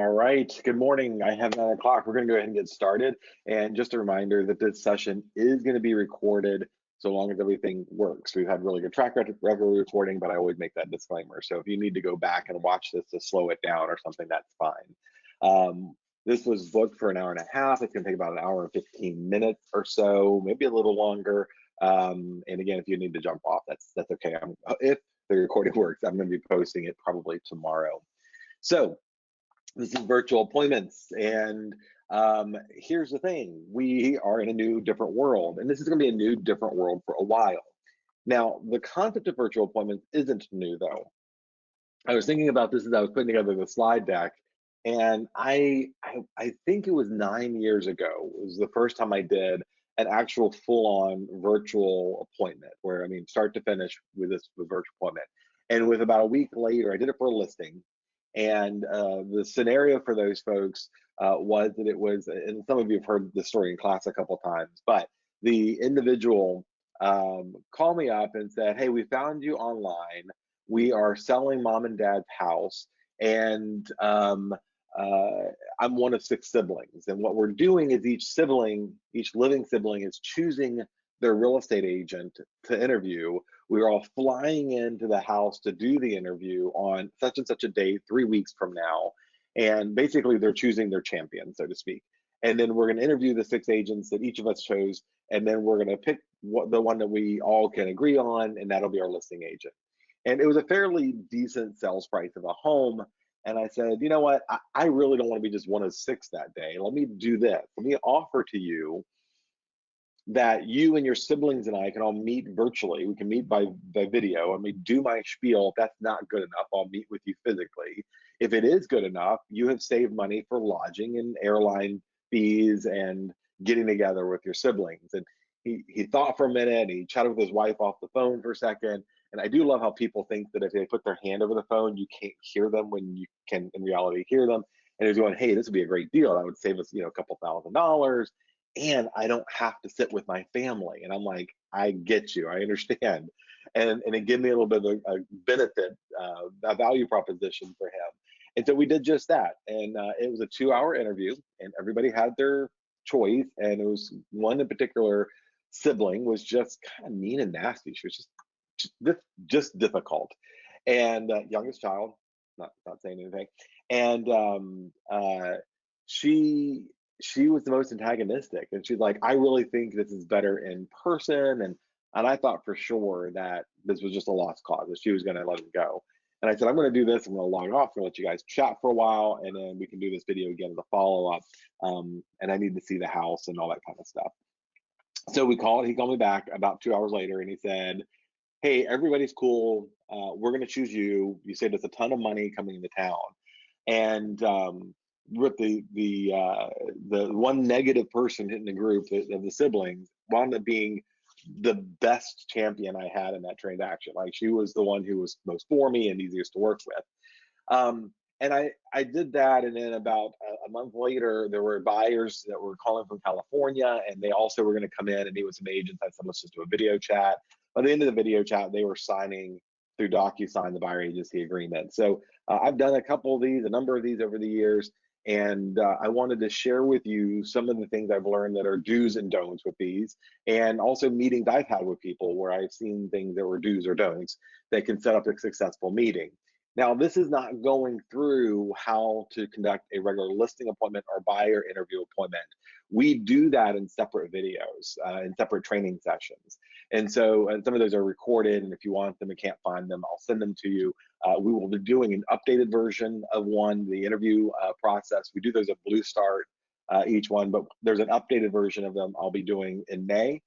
All right, good morning. I have 9 o'clock. We're going to go ahead and get started. And just a reminder that this session is going to be recorded so long as everything works. We've had really good track record recording, but I always make that disclaimer. So if you need to go back and watch this to slow it down or something, that's fine. This was booked for an hour and a half. It's going to take about an hour and 15 minutes or so, maybe a little longer. And again, if you need to jump off, that's okay. If the recording works, I'm going to be posting it probably tomorrow. So this is virtual appointments, and here's the thing: we are in a new, different world, and this is going to be a new, different world for a while. Now, the concept of virtual appointments isn't new, though. I was thinking about this as I was putting together the slide deck, and I think it was 9 years ago was the first time I did an actual full-on virtual appointment, where I mean, start to finish with virtual appointment. And with about a week later, I did it for a listing. And the scenario for those folks was that it was, and some of you have heard the story in class a couple times, but the individual called me up and said, "Hey, we found you online. We are selling mom and dad's house, and I'm one of 6 siblings. And what we're doing is each living sibling is choosing their real estate agent to interview. We're all flying into the house to do the interview on such and such a day, 3 weeks from now. And basically, they're choosing their champion, so to speak. And then we're going to interview the 6 agents that each of us chose. And then we're going to pick the one that we all can agree on, and that'll be our listing agent." And it was a fairly decent sales price of a home. And I said, you know what? I really don't want to be just one of 6 that day. Let me do this. Let me offer to you that you and your siblings and I can all meet virtually. We can meet by video. I mean, do my spiel. If that's not good enough, I'll meet with you physically. If it is good enough, you have saved money for lodging and airline fees and getting together with your siblings. And he thought for a minute. He chatted with his wife off the phone for a second. And I do love how people think that if they put their hand over the phone, you can't hear them when you can in reality hear them. And he's going, "Hey, this would be a great deal. That would save us, a couple $1,000s. And I don't have to sit with my family." And I'm like, I get you, I understand. And it gave me a little bit of a benefit, a value proposition for him. And so we did just that. And it was a 2-hour interview, and everybody had their choice. And it was one in particular sibling was just kind of mean and nasty. She was just difficult. And youngest child, not saying anything. And she was the most antagonistic, and she's like, "I really think this is better in person." And I thought for sure that this was just a lost cause, that she was going to let him go. And I said, "I'm going to do this. I'm going to log off and let you guys chat for a while, and then we can do this video again as a follow up. And I need to see the house and all that kind of stuff." So we called. He called me back about 2 hours later, and he said, "Hey, everybody's cool. We're going to choose you. You saved us a ton of money coming into town." And with the one negative person in the group of the siblings wound up being the best champion I had in that transaction. Like, she was the one who was most for me and easiest to work with. And I did that, and then about a month later, there were buyers that were calling from California, and they also were going to come in and meet with some agents. I said, "Let's just do a video chat." By the end of the video chat, they were signing through DocuSign the buyer agency agreement. So I've done a number of these over the years, and I wanted to share with you some of the things I've learned that are do's and don'ts with these, and also meetings I've had with people where I've seen things that were do's or don'ts that can set up a successful meeting. Now, this is not going through how to conduct a regular listing appointment or buyer interview appointment. We do that in separate videos, in separate training sessions. And so, and some of those are recorded, and if you want them and can't find them, I'll send them to you. We will be doing an updated version of the interview process. We do those at Blue Start, each one, but there's an updated version of them I'll be doing in May.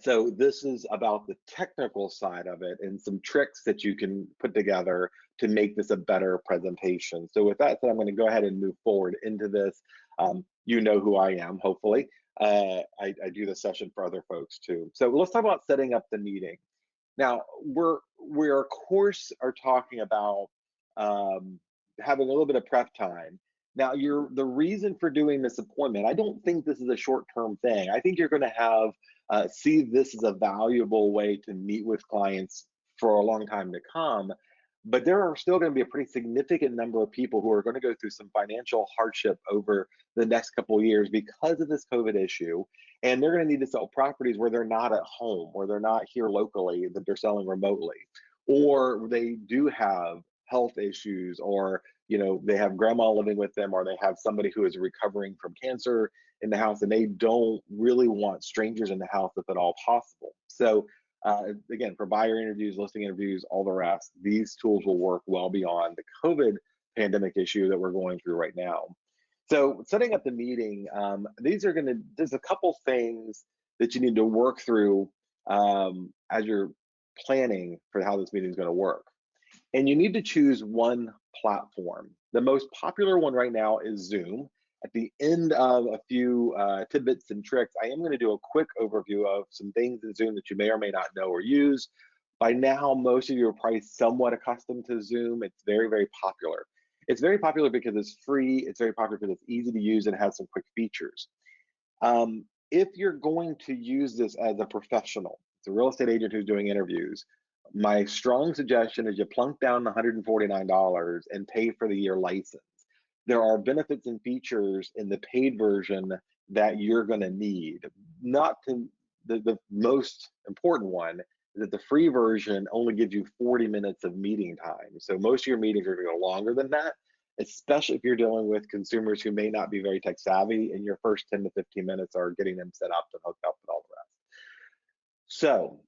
So this is about the technical side of it and some tricks that you can put together to make this a better presentation. So with that said, I'm going to go ahead and move forward into this. You know who I am, hopefully. I do this session for other folks too. So let's talk about setting up the meeting. Now, we of course are talking about having a little bit of prep time. Now, the reason for doing this appointment, I don't think this is a short-term thing. I think you're going to have see this as a valuable way to meet with clients for a long time to come. But there are still going to be a pretty significant number of people who are going to go through some financial hardship over the next couple of years because of this COVID issue. And they're going to need to sell properties where they're not at home, or they're not here locally, that they're selling remotely, or they do have health issues, or they have grandma living with them, or they have somebody who is recovering from cancer in the house, and they don't really want strangers in the house if at all possible. So again, for buyer interviews, listing interviews, all the rest, these tools will work well beyond the COVID pandemic issue that we're going through right now. So setting up the meeting, there's a couple things that you need to work through as you're planning for how this meeting is going to work. And you need to choose one platform. The most popular one right now is Zoom. At the end of a few tidbits and tricks, I am going to do a quick overview of some things in Zoom that you may or may not know or use. By now, most of you are probably somewhat accustomed to Zoom. It's very, very popular. It's very popular because it's free. It's very popular because it's easy to use and has some quick features. If you're going to use this as a professional, it's a real estate agent who's doing interviews, my strong suggestion is you plunk down the $149 and pay for the year license. There are benefits and features in the paid version that you're going to need. Not to, the most important one is that the free version only gives you 40 minutes of meeting time. So most of your meetings are going to go longer than that, especially if you're dealing with consumers who may not be very tech savvy, and your first 10 to 15 minutes are getting them set up and hooked up and all the rest. So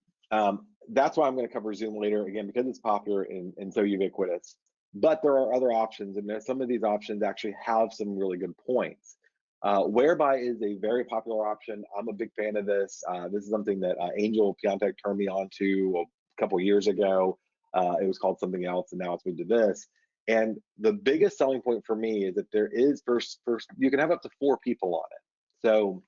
that's why I'm going to cover Zoom later, again, because it's popular and so ubiquitous. But there are other options, and some of these options actually have some really good points. Whereby is a very popular option. I'm a big fan of this. This is something that Angel Piontek turned me on to a couple years ago. It was called something else, and now it's moved to this. And the biggest selling point for me is that there is first you can have up to 4 people on it. So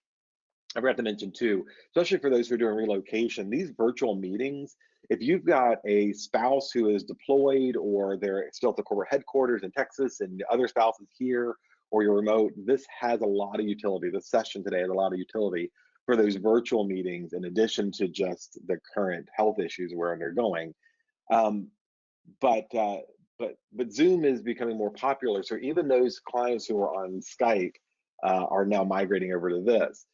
I forgot to mention too, especially for those who are doing relocation, these virtual meetings, if you've got a spouse who is deployed, or they're still at the corporate headquarters in Texas and the other spouse is here, or you're remote, this has a lot of utility. The session today has a lot of utility for those virtual meetings, in addition to just the current health issues where they're going. Um, but Zoom is becoming more popular. So even those clients who are on Skype are now migrating over to this.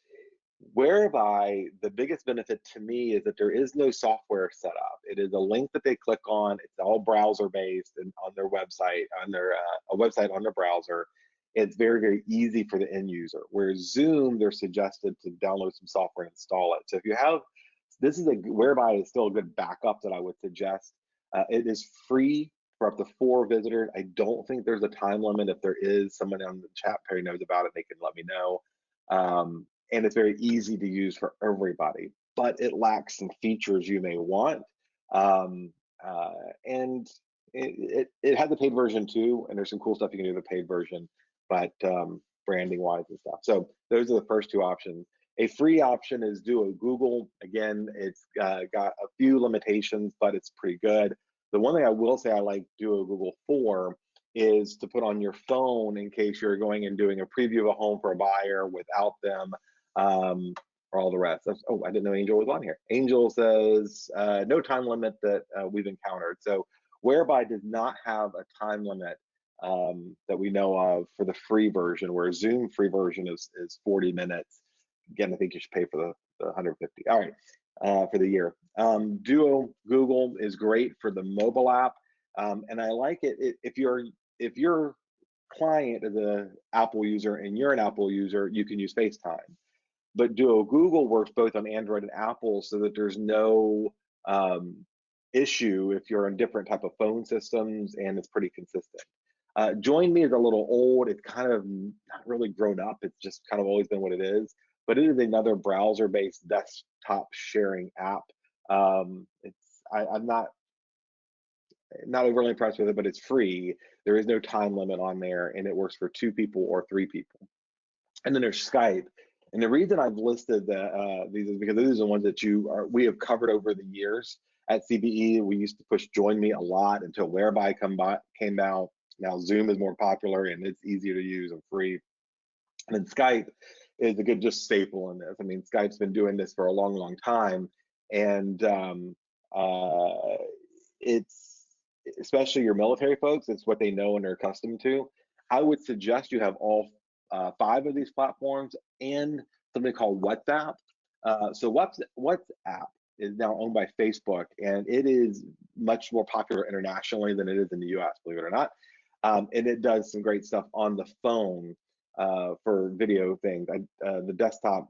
Whereby the biggest benefit to me is that there is no software set up. It is a link that they click on. It's all browser based, and on their website, on their a website on their browser. It's very, very easy for the end user. Whereas Zoom, they're suggested to download some software and install it. So if you have, this is a Whereby is still a good backup that I would suggest. It is free for up to 4 visitors. I don't think there's a time limit. If there is, someone on the chat, Perry, knows about it, they can let me know. And it's very easy to use for everybody, but it lacks some features you may want. And it has a paid version too, and there's some cool stuff you can do with the paid version, but branding wise and stuff. So those are the first 2 options. A free option is Duo Google. Again, it's got a few limitations, but it's pretty good. The one thing I will say I like Duo Google for is to put on your phone in case you're going and doing a preview of a home for a buyer without them, or all the rest. Oh, I didn't know Angel was on here. Angel says no time limit that we've encountered. So Whereby does not have a time limit that we know of for the free version, where Zoom free version is 40 minutes. Again, I think you should pay for the 150. All right, for the year. Duo Google is great for the mobile app, and I like it if your client is an Apple user and you're an Apple user, you can use FaceTime. But Duo Google works both on Android and Apple, so that there's no issue if you're on different type of phone systems, and it's pretty consistent. Join Me is a little old. It's kind of not really grown up. It's just kind of always been what it is. But it is another browser-based desktop sharing app. I'm not overly impressed with it, but it's free. There is no time limit on there, and it works for 2 people or 3 people. And then there's Skype. And the reason I've listed these is because these are the ones that we have covered over the years. At CBE, we used to push Join Me a lot until Whereby came out. Now Zoom is more popular, and it's easier to use and free. And then Skype is a good just staple in this. I mean, Skype's been doing this for a long, long time, and it's especially your military folks, it's what they know and are accustomed to. I would suggest you have all 5 of these platforms and something called WhatsApp. So WhatsApp is now owned by Facebook, and it is much more popular internationally than it is in the US, believe it or not. And it does some great stuff on the phone for video things. The desktop,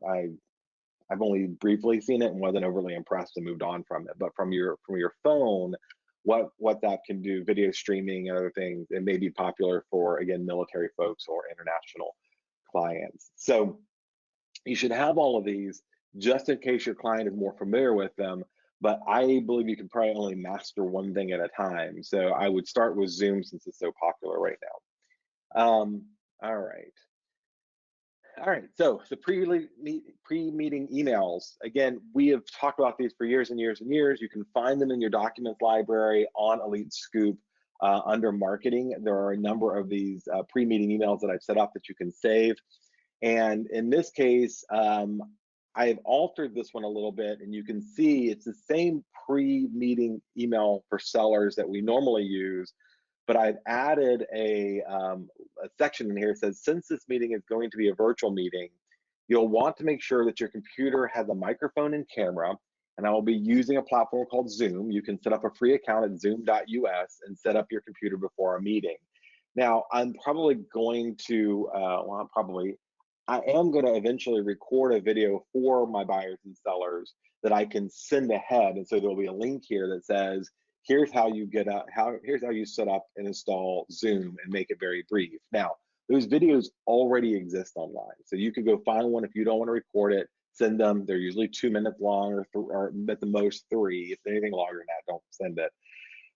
I've only briefly seen it and wasn't overly impressed and moved on from it. But from your phone, what WhatsApp can do, video streaming and other things, it may be popular for, again, military folks or international clients. So you should have all of these just in case your client is more familiar with them. But I believe you can probably only master one thing at a time. So I would start with Zoom since it's so popular right now. All right. All right, so the pre-meeting emails, again, we have talked about these for years and years and years. You can find them in your documents library on Elite Scoop under marketing. There are a number of these pre-meeting emails that I've set up that you can save. And in this case, I've altered this one a little bit, and you can see it's the same pre-meeting email for sellers that we normally use, but I've added a section in here that says, since this meeting is going to be a virtual meeting, you'll want to make sure that your computer has a microphone and camera, and I will be using a platform called Zoom. You can set up a free account at zoom.us and set up your computer before a meeting. Now, I'm probably going to, I am going to eventually record a video for my buyers and sellers that I can send ahead. And so there'll be a link here that says, here's how you here's how you set up and install Zoom and make it very brief. Now, those videos already exist online. So you could go find one if you don't want to record it, send them. They're usually 2 minutes long or at the most 3. If anything longer than that, don't send it.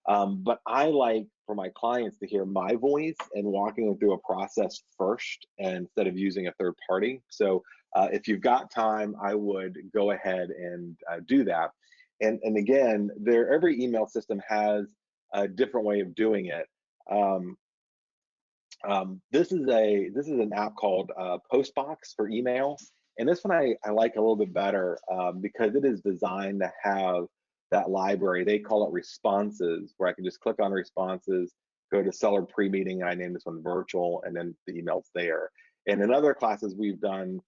But I like for my clients to hear my voice and walking them through a process first instead of using a third party. So if you've got time, I would go ahead and do that. And again, every email system has a different way of doing it. This is an app called Postbox for email, and this one I like a little bit better because it is designed to have that library. They call it responses, where I can just click on responses, go to seller pre-meeting. I name this one virtual, and then the email's there. And in other classes we've done,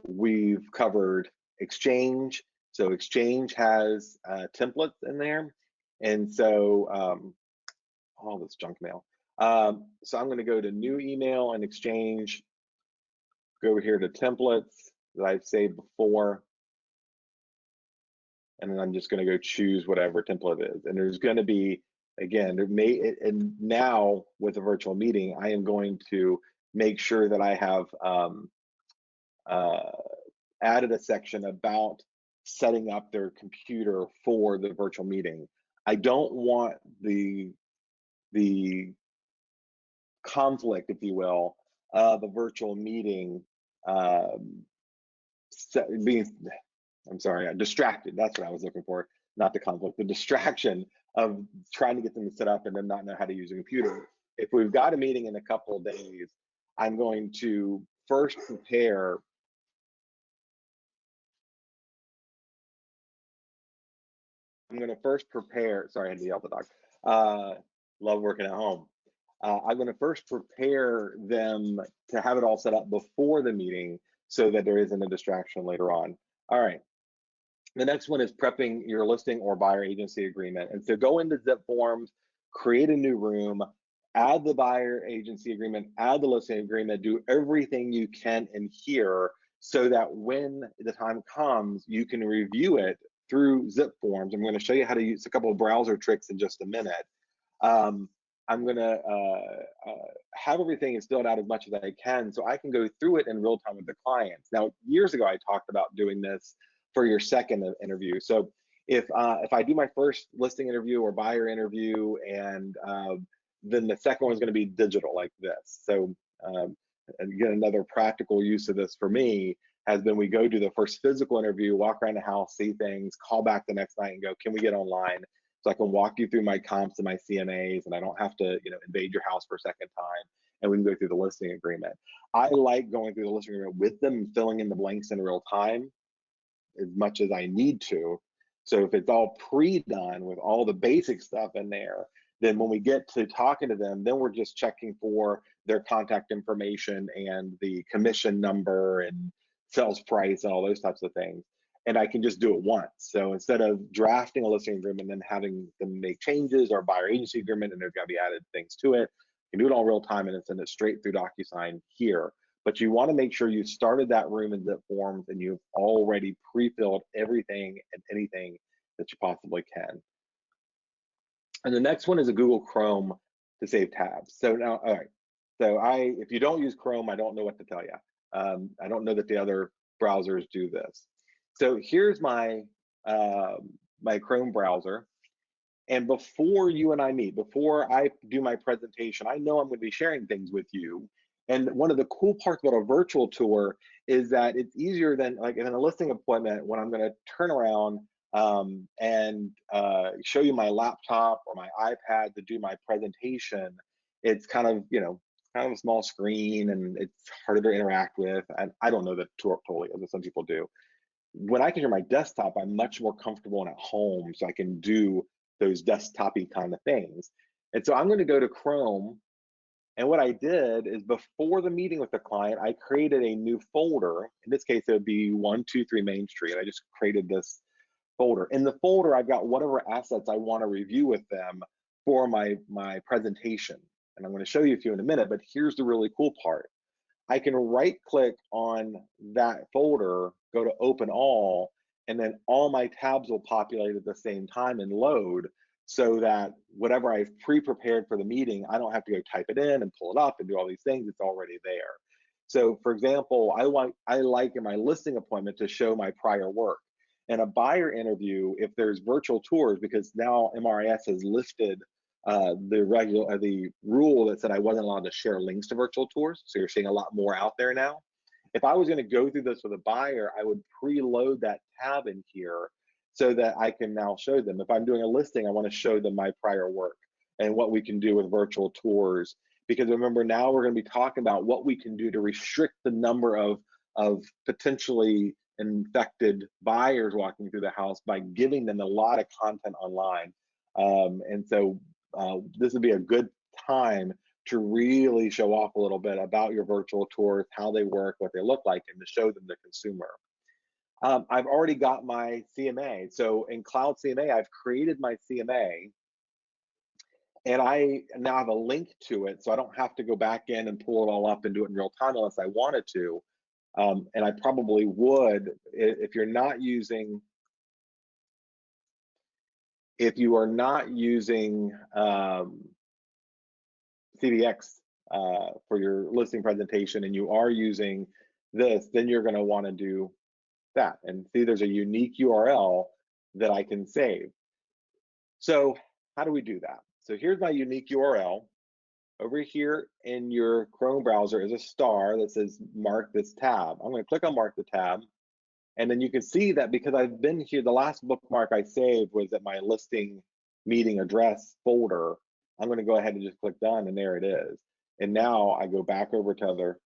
we've covered Exchange. So Exchange has templates in there, and so all this junk mail. So I'm going to go to new email and Exchange, go over here to templates that I've saved before, and then I'm just going to go choose whatever template it is. And there's going to be, again, and now with a virtual meeting, I am going to make sure that I have added a section about setting up their computer for the virtual meeting. I don't want the conflict, if you will, of a virtual meeting distracted. That's what I was looking for, not the conflict, the distraction of trying to get them to set up and then not know how to use a computer. If we've got a meeting in a couple of days, I'm going to first prepare sorry, I had to yell at the dog. Love working at home. I'm going to first prepare them to have it all set up before the meeting so that there isn't a distraction later on. All right. The next one is prepping your listing or buyer agency agreement. And so go into Zip Forms, create a new room, add the buyer agency agreement, add the listing agreement, do everything you can in here so that when the time comes, you can review it through Zip Forms. I'm going to show you how to use a couple of browser tricks in just a minute. I'm going to have everything instilled out as much as I can so I can go through it in real time with the clients. Now, years ago, I talked about doing this for your second interview. So if I do my first listing interview or buyer interview, and then the second one's going to be digital like this. So again, another practical use of this for me has been we go do the first physical interview, walk around the house, see things, call back the next night and go, can we get online? So I can walk you through my comps and my CMAs, and I don't have to, invade your house for a second time, and we can go through the listing agreement. I like going through the listing agreement with them and filling in the blanks in real time as much as I need to, So if it's all pre-done with all the basic stuff in there, then when we get to talking to them, then we're just checking for their contact information and the commission number and sales price and all those types of things. And I can just do it once. So instead of drafting a listing agreement and then having them make changes, or buyer agency agreement and there's got to be added things to it, you can do it all real time and then send it straight through DocuSign here. But you want to make sure you started that room in zip forms and you've already pre-filled everything and anything that you possibly can. And the next one is a Google Chrome to save tabs. So now, all right. So if you don't use Chrome, I don't know what to tell you. I don't know that the other browsers do this. So here's my my Chrome browser. And before you and I meet, before I do my presentation, I know I'm going to be sharing things with you. And one of the cool parts about a virtual tour is that it's easier than like in a listing appointment when I'm going to turn around and show you my laptop or my iPad to do my presentation. It's kind of, kind of a small screen and it's harder to interact with. And I don't know that totally, as some people do. When I can share my desktop, I'm much more comfortable and at home, so I can do those desktop-y kind of things. And so I'm going to go to Chrome. And what I did is before the meeting with the client, I created a new folder. In this case, it would be 123 Main Street. I just created this folder. In the folder, I've got whatever assets I want to review with them for my presentation. And I'm going to show you a few in a minute, but here's the really cool part. I can right click on that folder, go to open all, and then all my tabs will populate at the same time and load, so that whatever I've pre-prepared for the meeting, I don't have to go type it in and pull it up and do all these things. It's already there. So for example, I like in my listing appointment to show my prior work. In a buyer interview, if there's virtual tours, because now MRIS has lifted the rule that said I wasn't allowed to share links to virtual tours. So you're seeing a lot more out there now. If I was going to go through this with a buyer, I would preload that tab in here so that I can now show them. If I'm doing a listing, I want to show them my prior work and what we can do with virtual tours. Because remember, now we're going to be talking about what we can do to restrict the number of potentially infected buyers walking through the house by giving them a lot of content online. And so this would be a good time to really show off a little bit about your virtual tours, how they work, what they look like, and to show them the consumer. I've already got my CMA. So in Cloud CMA, I've created my CMA, and I now have a link to it, so I don't have to go back in and pull it all up and do it in real time unless I wanted to. And I probably would if you're not using. If you are not using CDX for your listing presentation and you are using this, then you're going to want to do that. And see, there's a unique URL that I can save. So how do we do that? So here's my unique URL. Over here in your Chrome browser is a star that says mark this tab. I'm going to click on mark the tab. And then you can see that because I've been here, the last bookmark I saved was at my listing meeting address folder. I'm going to go ahead and just click done, and there it is. And now I go back over to other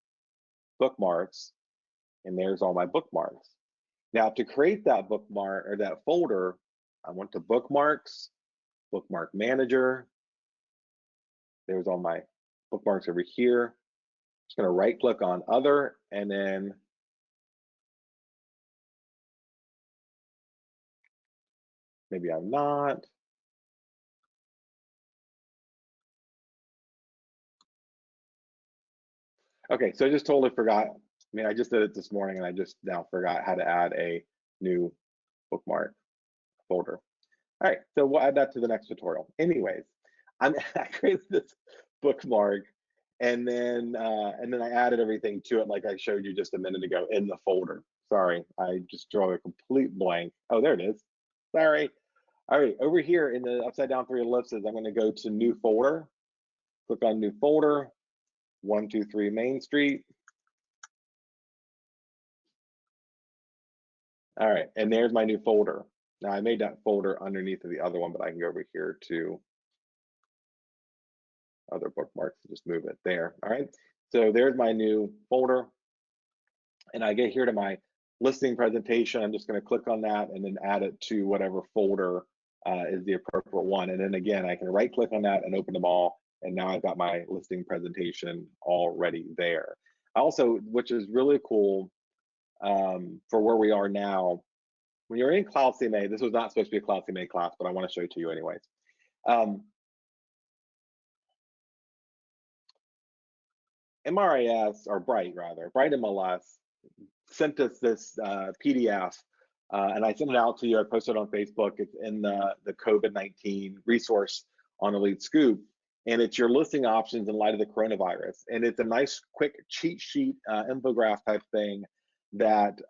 bookmarks, and there's all my bookmarks. Now to create that bookmark or that folder, I went to bookmarks, bookmark manager. There's all my bookmarks over here. Just going to right click on other, and then maybe I'm not. Okay, so I just totally forgot. I mean, I just did it this morning and I just now forgot how to add a new bookmark folder. All right, so we'll add that to the next tutorial. Anyways, I created this bookmark and then I added everything to it like I showed you just a minute ago in the folder. Sorry, I just drew a complete blank. Oh, there it is. Sorry. All right, over here in the upside down three ellipses, I'm going to go to new folder. Click on new folder, 123 Main Street. All right, and there's my new folder. Now I made that folder underneath of the other one, but I can go over here to other bookmarks and just move it there. All right, so there's my new folder. And I get here to my listing presentation, I'm just going to click on that and then add it to whatever folder is the appropriate one. And then again, I can right click on that and open them all. And now I've got my listing presentation already there. Also, which is really cool for where we are now, when you're in Cloud CMA, this was not supposed to be a Cloud CMA class, but I want to show it to you anyways. MRIS, or Bright rather, Bright MLS sent us this PDF, and I sent it out to you. I posted it on Facebook. It's in the COVID-19 resource on Elite Scoop, and it's your listing options in light of the coronavirus. And it's a nice, quick cheat sheet infograph type thing that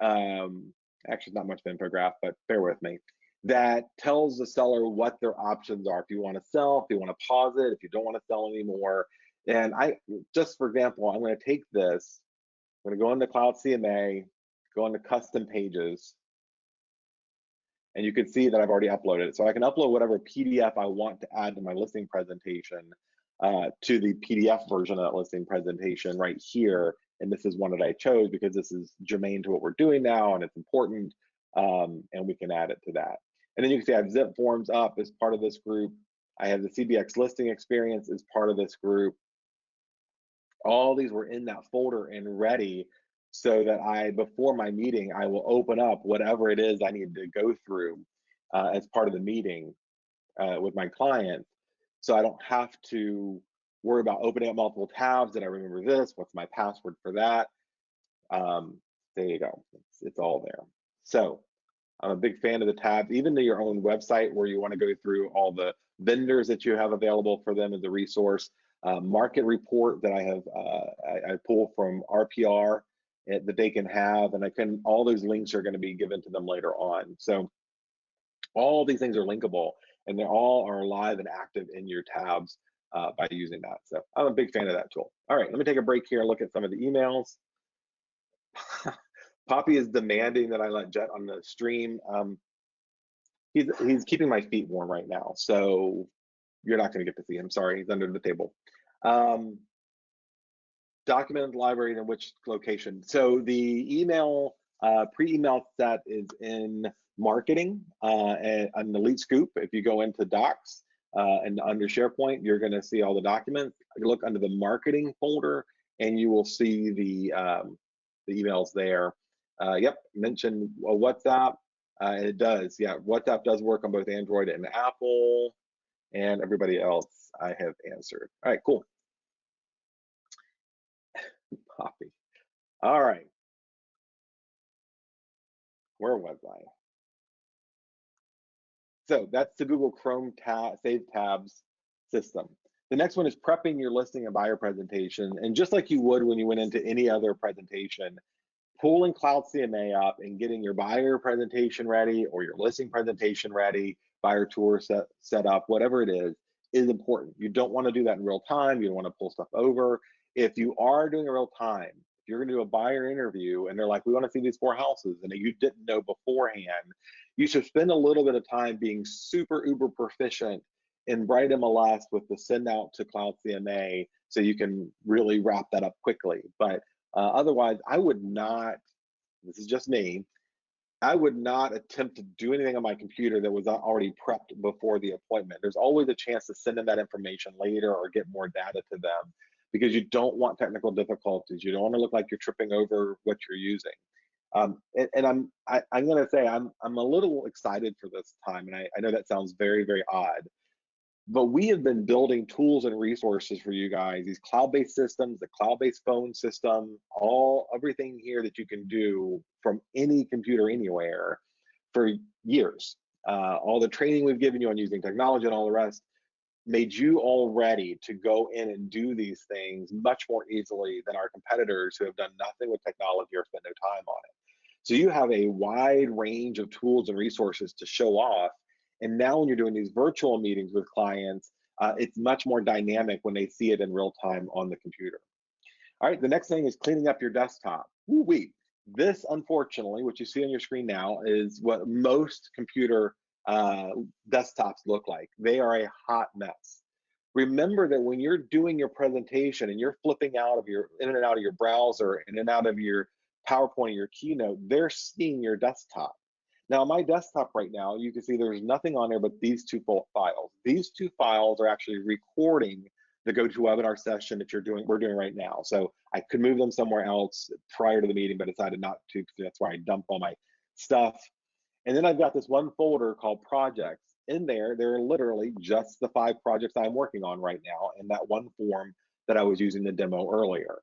actually not much of an infograph, but bear with me. That tells the seller what their options are. If you want to sell, if you want to pause it, if you don't want to sell anymore. And I just, for example, I'm going to take this. I'm going to go into Cloud CMA, go into custom pages, and you can see that I've already uploaded it. So I can upload whatever PDF I want to add to my listing presentation to the PDF version of that listing presentation right here. And this is one that I chose because this is germane to what we're doing now and it's important, and we can add it to that. And then you can see I have Zip Forms up as part of this group. I have the CBX listing experience as part of this group. All these were in that folder and ready so that before my meeting, I will open up whatever it is I need to go through as part of the meeting with my client. So I don't have to worry about opening up multiple tabs. Did I remember this? What's my password for that? There you go. It's all there. So I'm a big fan of the tabs, even to your own website where you want to go through all the vendors that you have available for them as a resource. Market report that I have, I pull from RPR that they can have, and all those links are going to be given to them later on. So all these things are linkable, and they all are live and active in your tabs by using that. So I'm a big fan of that tool. All right, let me take a break here and look at some of the emails. Poppy is demanding that I let Jet on the stream. He's keeping my feet warm right now, so you're not going to get to see him. Sorry, he's under the table. Document library in which location? So the email, pre-email set is in marketing and an Elite Scoop. If you go into Docs and under SharePoint, you're going to see all the documents. You look under the marketing folder, and you will see the emails there. Yep, mentioned WhatsApp. It does, yeah. WhatsApp does work on both Android and Apple, and everybody else I have answered. All right, cool. Poppy. All right. Where was I? So that's the Google Chrome Save Tabs system. The next one is prepping your listing and buyer presentation. And just like you would when you went into any other presentation, pulling Cloud CMA up and getting your buyer presentation ready or your listing presentation ready, buyer tour set up, whatever it is important. You don't want to do that in real time. You don't want to pull stuff over. If you are doing a real time, if you're going to do a buyer interview and they're like, we want to see these 4 houses, and you didn't know beforehand, you should spend a little bit of time being super uber proficient in Bright MLS with the send out to Cloud CMA so you can really wrap that up quickly. But otherwise, I would not, this is just me, I would not attempt to do anything on my computer that was not already prepped before the appointment. There's always a chance to send them that information later or get more data to them because you don't want technical difficulties. You don't want to look like you're tripping over what you're using. I'm going to say I'm a little excited for this time, and I know that sounds very, very odd, but we have been building tools and resources for you guys, these cloud-based systems, the cloud-based phone system, everything here that you can do from any computer anywhere for years. All the training we've given you on using technology and all the rest made you all ready to go in and do these things much more easily than our competitors who have done nothing with technology or spent no time on it. So you have a wide range of tools and resources to show off. And now when you're doing these virtual meetings with clients, it's much more dynamic when they see it in real time on the computer. All right, the next thing is cleaning up your desktop. Woo-wee. This, unfortunately, what you see on your screen now is what most computer desktops look like. They are a hot mess. Remember that when you're doing your presentation and you're flipping in and out of your browser, in and out of your PowerPoint, your keynote, they're seeing your desktop. Now, my desktop right now, you can see there's nothing on there but these two files. These two files are actually recording the GoToWebinar session that we're doing right now. So I could move them somewhere else prior to the meeting, but decided not to, because that's where I dump all my stuff. And then I've got this one folder called projects. In there are literally just the 5 projects I'm working on right now in that one form that I was using to demo earlier.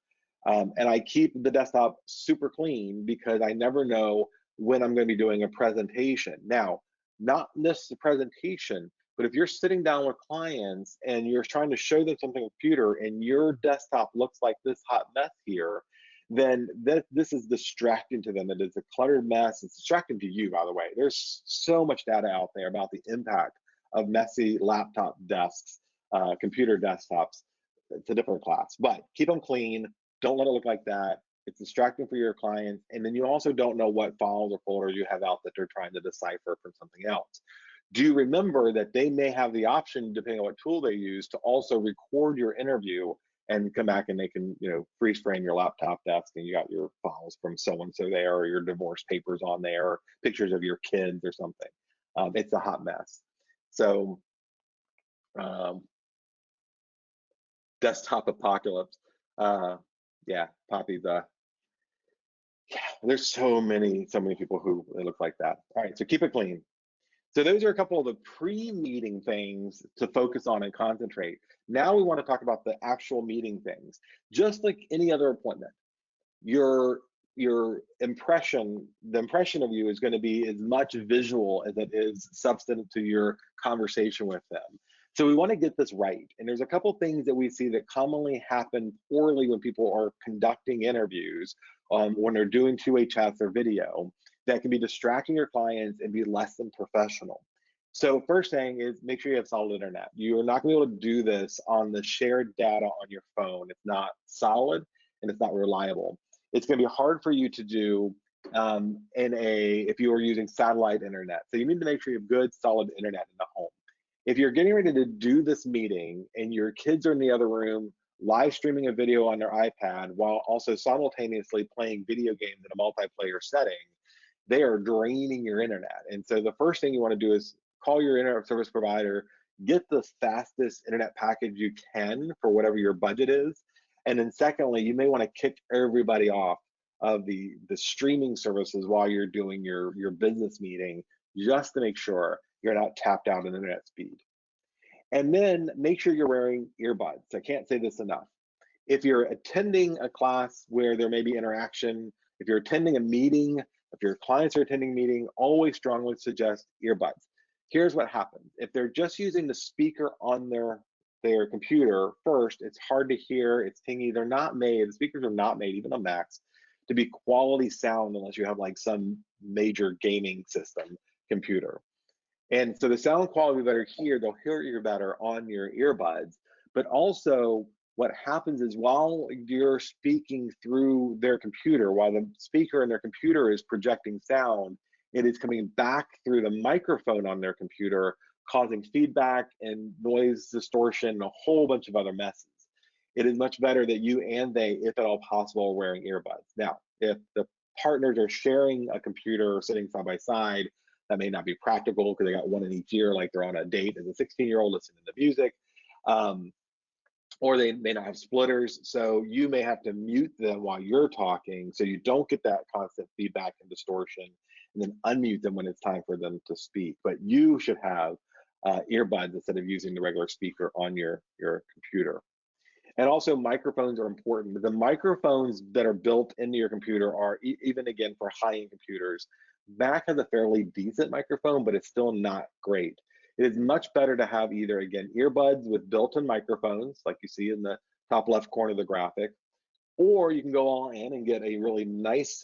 And I keep the desktop super clean because I never know when I'm going to be doing a presentation. Now, not this presentation, but if you're sitting down with clients and you're trying to show them something on the computer and your desktop looks like this hot mess here, then this is distracting to them. It is a cluttered mess. It's distracting to you, by the way. There's so much data out there about the impact of messy laptop desks, computer desktops. It's a different class, but keep them clean. Don't let it look like that. It's distracting for your clients. And then you also don't know what files or folders you have out that they're trying to decipher from something else. Do remember that they may have the option, depending on what tool they use, to also record your interview and come back and they can, freeze frame your laptop desk and you got your files from so-and-so there, or your divorce papers on there, or pictures of your kids or something. It's a hot mess. So desktop apocalypse. Yeah, Poppy's, yeah, there's so many people who it look like that. All right, so keep it clean. So those are a couple of the pre-meeting things to focus on and concentrate. Now we want to talk about the actual meeting things. Just like any other appointment, your impression, the impression of you is going to be as much visual as it is substantive to your conversation with them. So we want to get this right. And there's a couple things that we see that commonly happen poorly when people are conducting interviews, when they're doing two-way chats or video, that can be distracting your clients and be less than professional. So first thing is make sure you have solid internet. You are not going to be able to do this on the shared data on your phone. It's not solid and it's not reliable. It's going to be hard for you to do if you are using satellite internet. So you need to make sure you have good, solid internet in the home. If you're getting ready to do this meeting and your kids are in the other room live streaming a video on their iPad while also simultaneously playing video games in a multiplayer setting, they are draining your internet. And so the first thing you want to do is call your internet service provider, get the fastest internet package you can for whatever your budget is. And then secondly, you may want to kick everybody off of the streaming services while you're doing your business meeting, just to make sure you're not tapped out in internet speed. And then make sure you're wearing earbuds. I can't say this enough. If you're attending a class where there may be interaction, if you're attending a meeting, if your clients are attending a meeting, always strongly suggest earbuds. Here's what happens. If they're just using the speaker on their computer, first, it's hard to hear, it's tingy. They're not made, the speakers are not made, even on Macs, to be quality sound unless you have like some major gaming system computer. And so the sound quality will be better here, they'll hear you better on your earbuds, but also what happens is while you're speaking through their computer, while the speaker in their computer is projecting sound, it is coming back through the microphone on their computer, causing feedback and noise distortion and a whole bunch of other messes. It is much better that you and they, if at all possible, are wearing earbuds. Now, if the partners are sharing a computer or sitting side by side, that may not be practical because they got one in each ear, like they're on a date as a 16-year-old listening to music. Or they may not have splitters, so you may have to mute them while you're talking so you don't get that constant feedback and distortion, and then unmute them when it's time for them to speak. But you should have earbuds instead of using the regular speaker on your computer. And also microphones are important. The microphones that are built into your computer are, even again for high-end computers, Mac has a fairly decent microphone, but it's still not great. It is much better to have either, again, earbuds with built-in microphones, like you see in the top left corner of the graphic, or you can go all in and get a really nice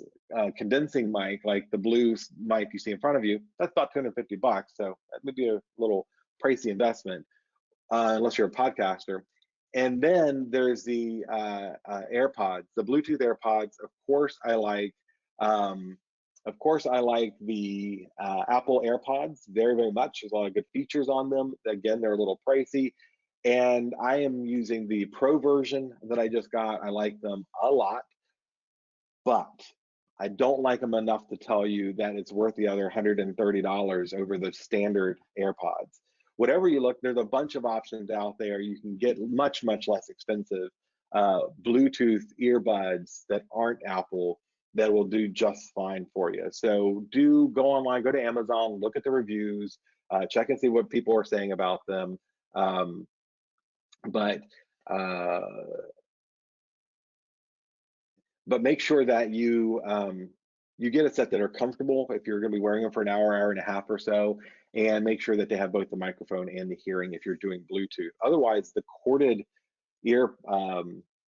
condensing mic, like the blue mic you see in front of you. That's about 250 bucks, so that would be a little pricey investment, unless you're a podcaster. And then there's the AirPods, the Bluetooth AirPods. Of course, I like the Apple AirPods very, very much. There's a lot of good features on them. Again, they're a little pricey. And I am using the Pro version that I just got. I like them a lot. But I don't like them enough to tell you that it's worth the other $130 over the standard AirPods. Whatever you look, there's a bunch of options out there. You can get much, much less expensive Bluetooth earbuds that aren't Apple that will do just fine for you. So do go online, go to Amazon, look at the reviews, check and see what people are saying about them. Um, but uh, but make sure that you get a set that are comfortable if you're going to be wearing them for an hour, hour and a half or so, and make sure that they have both the microphone and the hearing if you're doing Bluetooth. Otherwise, the corded ear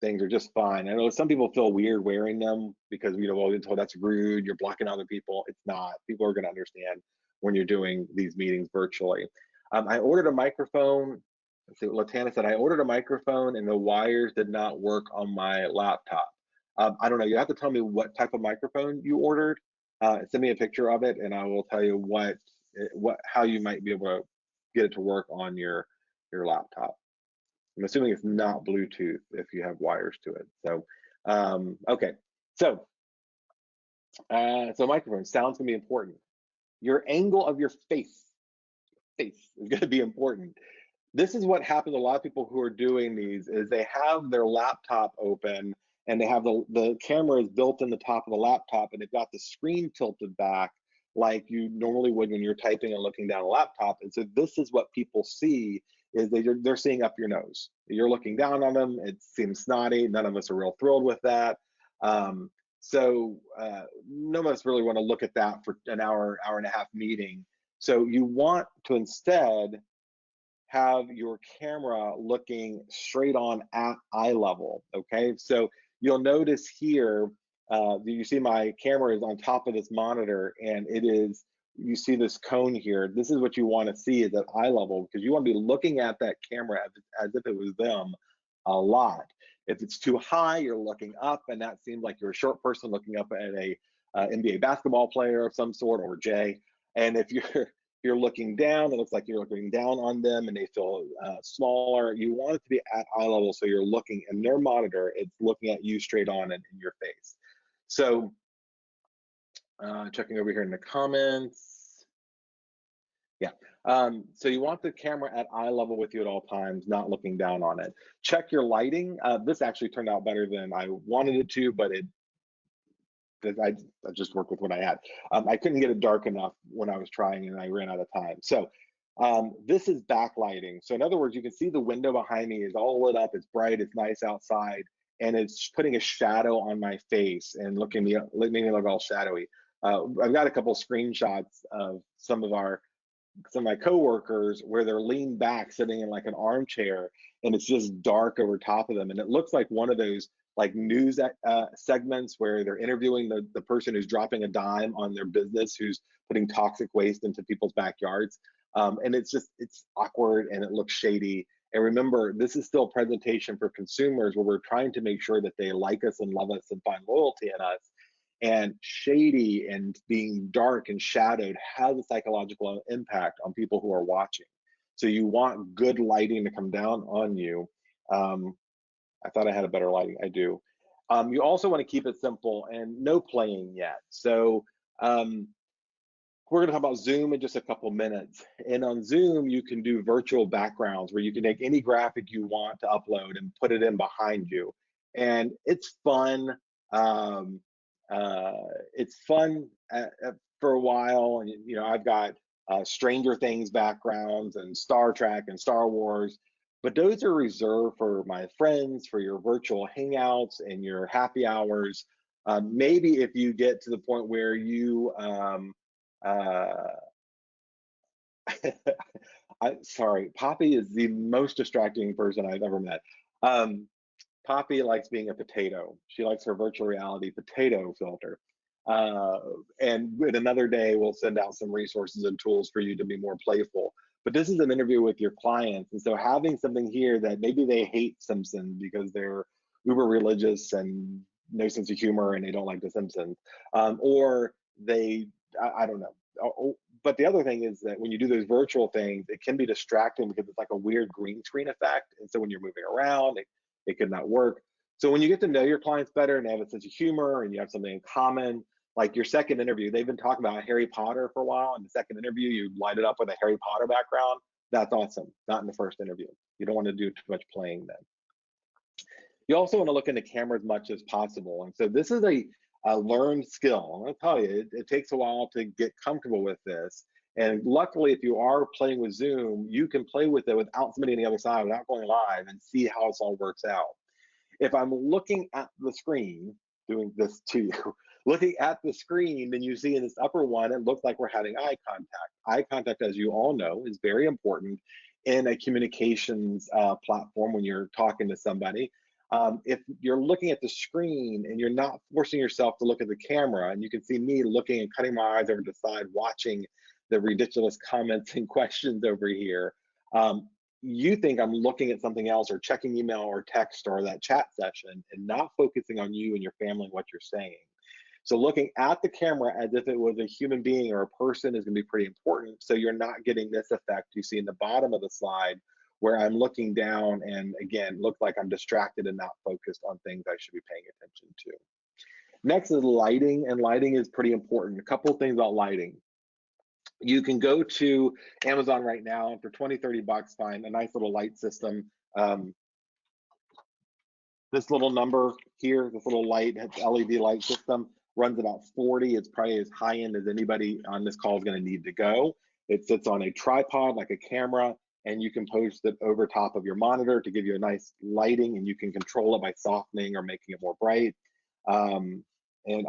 things are just fine. I know some people feel weird wearing them because well, they're told that's rude, you're blocking other people. It's not. People are going to understand when you're doing these meetings virtually. I ordered a microphone. Let's see what Latana said. I ordered a microphone and the wires did not work on my laptop. I don't know. You have to tell me what type of microphone you ordered. Send me a picture of it, and I will tell you how you might be able to get it to work on your laptop. I'm assuming it's not Bluetooth if you have wires to it. So, okay. So, microphone sound's gonna be important. Your angle of your face is gonna be important. This is what happens to a lot of people who are doing these is they have their laptop open and they have the camera is built in the top of the laptop and they've got the screen tilted back like you normally would when you're typing and looking down a laptop. And so this is what people see is they're seeing up your nose. You're looking down on them. It seems snotty. None of us are real thrilled with that. None of us really want to look at that for an hour, hour and a half meeting. So you want to instead have your camera looking straight on at eye level, okay? So you'll notice here, you see my camera is on top of this monitor and you see this cone here. This is what you wanna see is at eye level because you wanna be looking at that camera as if it was them a lot. If it's too high, you're looking up and that seems like you're a short person looking up at a NBA basketball player of some sort or Jay. And if you're looking down, it looks like you're looking down on them and they feel smaller. You want it to be at eye level so you're looking in their monitor, it's looking at you straight on and in your face. So checking over here in the comments. Yeah, so you want the camera at eye level with you at all times, not looking down on it. Check your lighting. This actually turned out better than I wanted it to, but I just worked with what I had. I couldn't get it dark enough when I was trying and I ran out of time. So this is backlighting. So in other words, you can see the window behind me is all lit up, it's bright, it's nice outside, and it's putting a shadow on my face and making me look all shadowy. I've got a couple of screenshots of some of my coworkers where they're leaned back sitting in like an armchair and it's just dark over top of them and it looks like one of those like news segments where they're interviewing the person who's dropping a dime on their business who's putting toxic waste into people's backyards, and it's awkward and it looks shady. And remember, this is still presentation for consumers where we're trying to make sure that they like us and love us and find loyalty in us. And shady and being dark and shadowed has a psychological impact on people who are watching. So you want good lighting to come down on you. I thought I had a better lighting. I do. You also want to keep it simple and no playing yet. So we're going to talk about Zoom in just a couple minutes. And on Zoom, you can do virtual backgrounds where you can take any graphic you want to upload and put it in behind you. And it's fun. It's fun for a while. And, I've got Stranger Things backgrounds and Star Trek and Star Wars. But those are reserved for my friends, for your virtual hangouts and your happy hours. Maybe if you get to the point where you sorry, Poppy is the most distracting person I've ever met. Poppy likes being a potato. She likes her virtual reality potato filter. And in another day, we'll send out some resources and tools for you to be more playful. But this is an interview with your clients. And so having something here that maybe they hate Simpsons because they're uber religious and no sense of humor and they don't like The Simpsons, or I don't know. But the other thing is that when you do those virtual things, it can be distracting because it's like a weird green screen effect. And so when you're moving around, it could not work. So when you get to know your clients better and they have a sense of humor and you have something in common, like your second interview, they've been talking about Harry Potter for a while. In the second interview, you light it up with a Harry Potter background. That's awesome. Not in the first interview. You don't want to do too much playing then. You also want to look in the camera as much as possible. And so this is a learned skill. I'm going to tell you, it takes a while to get comfortable with this. And luckily, if you are playing with Zoom, you can play with it without somebody on the other side, without going live, and see how this all works out. If I'm looking at the screen, doing this to you, looking at the screen, then you see in this upper one, it looks like we're having eye contact. Eye contact, as you all know, is very important in a communications platform when you're talking to somebody. If you're looking at the screen and you're not forcing yourself to look at the camera, and you can see me looking and cutting my eyes over to the side, watching the ridiculous comments and questions over here, you think I'm looking at something else or checking email or text or that chat session and not focusing on you and your family and what you're saying. So looking at the camera as if it was a human being or a person is going to be pretty important, so you're not getting this effect you see in the bottom of the slide where I'm looking down and again look like I'm distracted and not focused on things I should be paying attention to. Next is lighting, and lighting is pretty important. A couple of things about lighting. You can go to Amazon right now and for 20, 30 bucks find a nice little light system. This little number here, this little light, LED light system, runs about 40. It's probably as high end as anybody on this call is going to need to go. It sits on a tripod like a camera, and you can post it over top of your monitor to give you a nice lighting, and you can control it by softening or making it more bright. And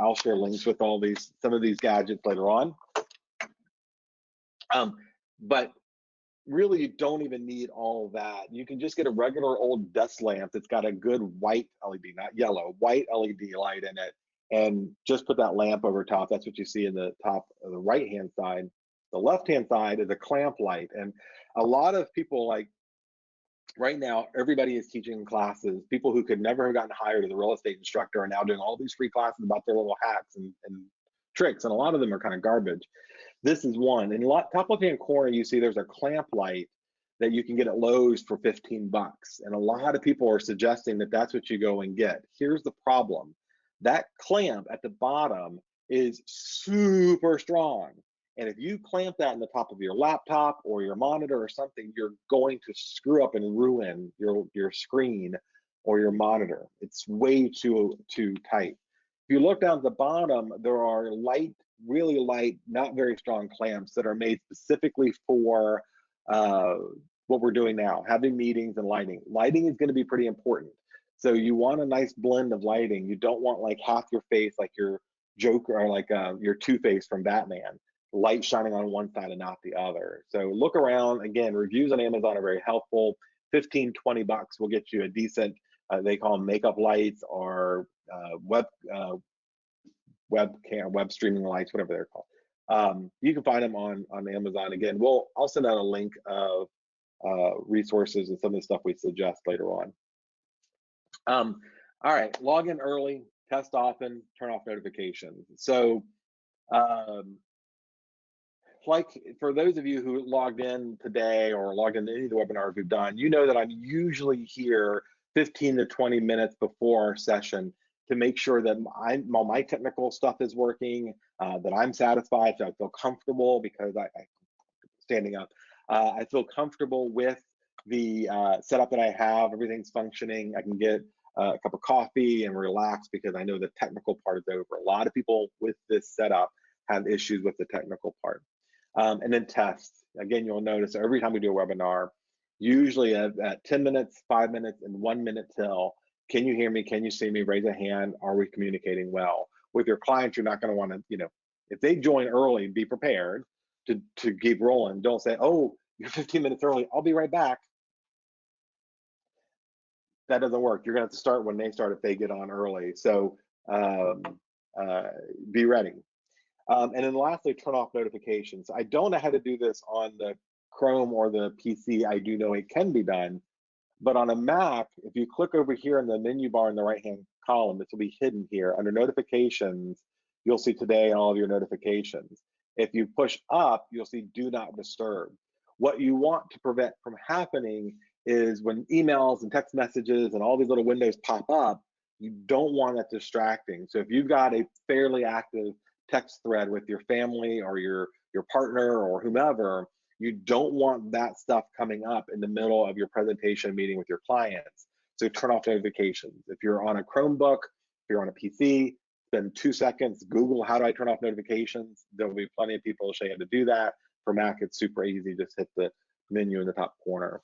I'll share links with some of these gadgets later on. But really, you don't even need all that. You can just get a regular old desk lamp that's got a good white LED, not yellow, white LED light in it, and just put that lamp over top. That's what you see in the top of the right-hand side. The left-hand side is a clamp light. And a lot of people, like right now, everybody is teaching classes. People who could never have gotten hired as a real estate instructor are now doing all these free classes about their little hacks and tricks, and a lot of them are kind of garbage. This is one. In the top left-hand corner, you see there's a clamp light that you can get at Lowe's for 15 bucks. And a lot of people are suggesting that that's what you go and get. Here's the problem. That clamp at the bottom is super strong. And if you clamp that in the top of your laptop or your monitor or something, you're going to screw up and ruin your screen or your monitor. It's way too tight. If you look down at the bottom, there are light, really light, not very strong clamps that are made specifically for what we're doing now, having meetings and lighting. Lighting is going to be pretty important. So you want a nice blend of lighting. You don't want like half your face like your Joker or like your Two-Face from Batman, light shining on one side and not the other. So look around. Again, reviews on Amazon are very helpful. 15, 20 bucks will get you a decent, they call them makeup lights or web streaming lights, whatever they're called. You can find them on Amazon. Again, I'll send out a link of resources and some of the stuff we suggest later on. All right, log in early, test often, turn off notifications. So like for those of you who logged in today or logged into any of the webinars we've done, you know that I'm usually here 15 to 20 minutes before our session to make sure that my technical stuff is working, that I'm satisfied, so I feel comfortable because standing up, I feel comfortable with the setup that I have, everything's functioning, I can get a cup of coffee and relax because I know the technical part is over. A lot of people with this setup have issues with the technical part. And then test. Again, you'll notice every time we do a webinar, usually at 10 minutes, 5 minutes, and 1 minute till, can you hear me? Can you see me? Raise a hand. Are we communicating well? With your clients, you're not going to want to, if they join early, be prepared to keep rolling. Don't say, oh, you're 15 minutes early. I'll be right back. That doesn't work. You're going to have to start when they start if they get on early. So be ready. And then lastly, turn off notifications. I don't know how to do this on the Chrome or the PC. I do know it can be done. But on a Mac, if you click over here in the menu bar in the right-hand column, this will be hidden here. Under notifications, you'll see today all of your notifications. If you push up, you'll see do not disturb. What you want to prevent from happening is when emails and text messages and all these little windows pop up, you don't want that distracting. So if you've got a fairly active text thread with your family or your partner or whomever, you don't want that stuff coming up in the middle of your presentation meeting with your clients. So turn off notifications. If you're on a Chromebook, if you're on a PC, spend 2 seconds, Google how do I turn off notifications. There'll be plenty of people to show you how to do that. For Mac, it's super easy. Just hit the menu in the top corner.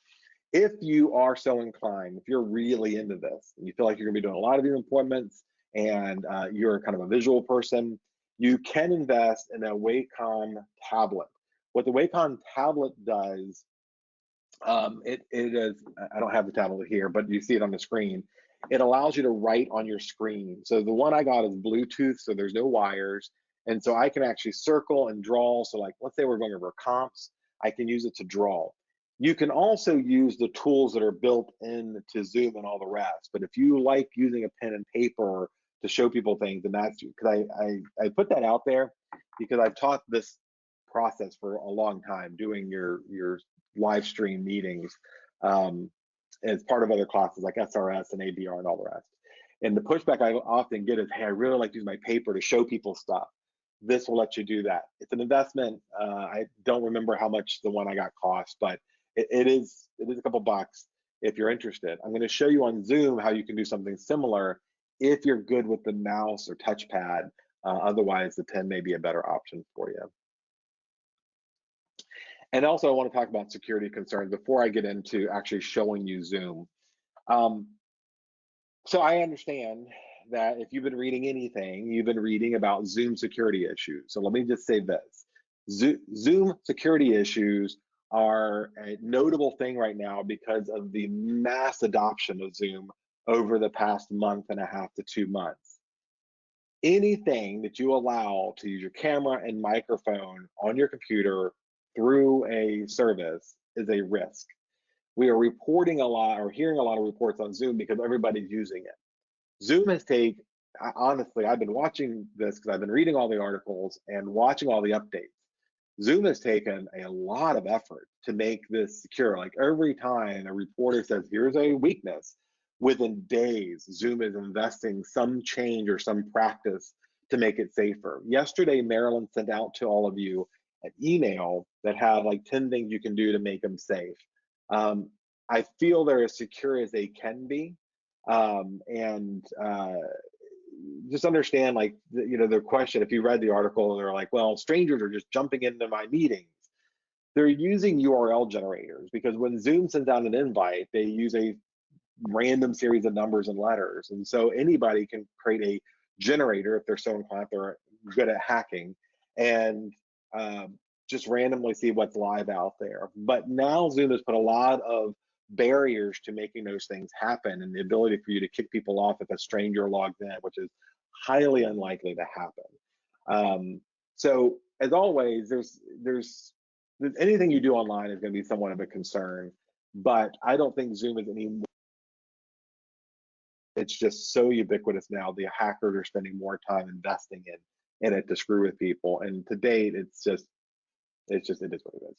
If you are so inclined, if you're really into this and you feel like you're gonna be doing a lot of these appointments and you're kind of a visual person, you can invest in a Wacom tablet. What the Wacom tablet does, it is, I don't have the tablet here, but you see it on the screen. It allows you to write on your screen. So the one I got is Bluetooth, so there's no wires. And so I can actually circle and draw. So like, let's say we're going over comps, I can use it to draw. You can also use the tools that are built into Zoom and all the rest. But if you like using a pen and paper to show people things, and that's because I put that out there because I've taught this process for a long time, doing your live stream meetings as part of other classes like SRS and ADR and all the rest. And the pushback I often get is, hey, I really like to use my paper to show people stuff. This will let you do that. It's an investment. I don't remember how much the one I got cost, but it is a couple bucks if you're interested. I'm going to show you on Zoom how you can do something similar if you're good with the mouse or touchpad. Otherwise, the pen may be a better option for you. And also, I want to talk about security concerns before I get into actually showing you Zoom. So I understand that if you've been reading anything, you've been reading about Zoom security issues. So let me just say this. Zoom security issues are a notable thing right now because of the mass adoption of Zoom over the past month and a half to 2 months. Anything that you allow to use your camera and microphone on your computer through a service is a risk. We are reporting a lot or hearing a lot of reports on Zoom because everybody's using it. Zoom has taken, honestly, I've been watching this because I've been reading all the articles and watching all the updates. Zoom has taken a lot of effort to make this secure. Like every time a reporter says, here's a weakness, within days, Zoom is investing some change or some practice to make it safer. Yesterday, Marilyn sent out to all of you an email that had like 10 things you can do to make them safe. I feel they're as secure as they can be. Just understand, like, the question, if you read the article, they're like, well, strangers are just jumping into my meetings. They're using URL generators because when Zoom sends out an invite, they use a random series of numbers and letters. And so anybody can create a generator if they're so inclined, they're good at hacking, and just randomly see what's live out there. But now Zoom has put a lot of barriers to making those things happen, and the ability for you to kick people off if a stranger logs in, which is highly unlikely to happen. So as always, there's anything you do online is going to be somewhat of a concern, but I don't think Zoom is any more. It's just so ubiquitous now. The hackers are spending more time investing in it to screw with people, and to date, it is what it is.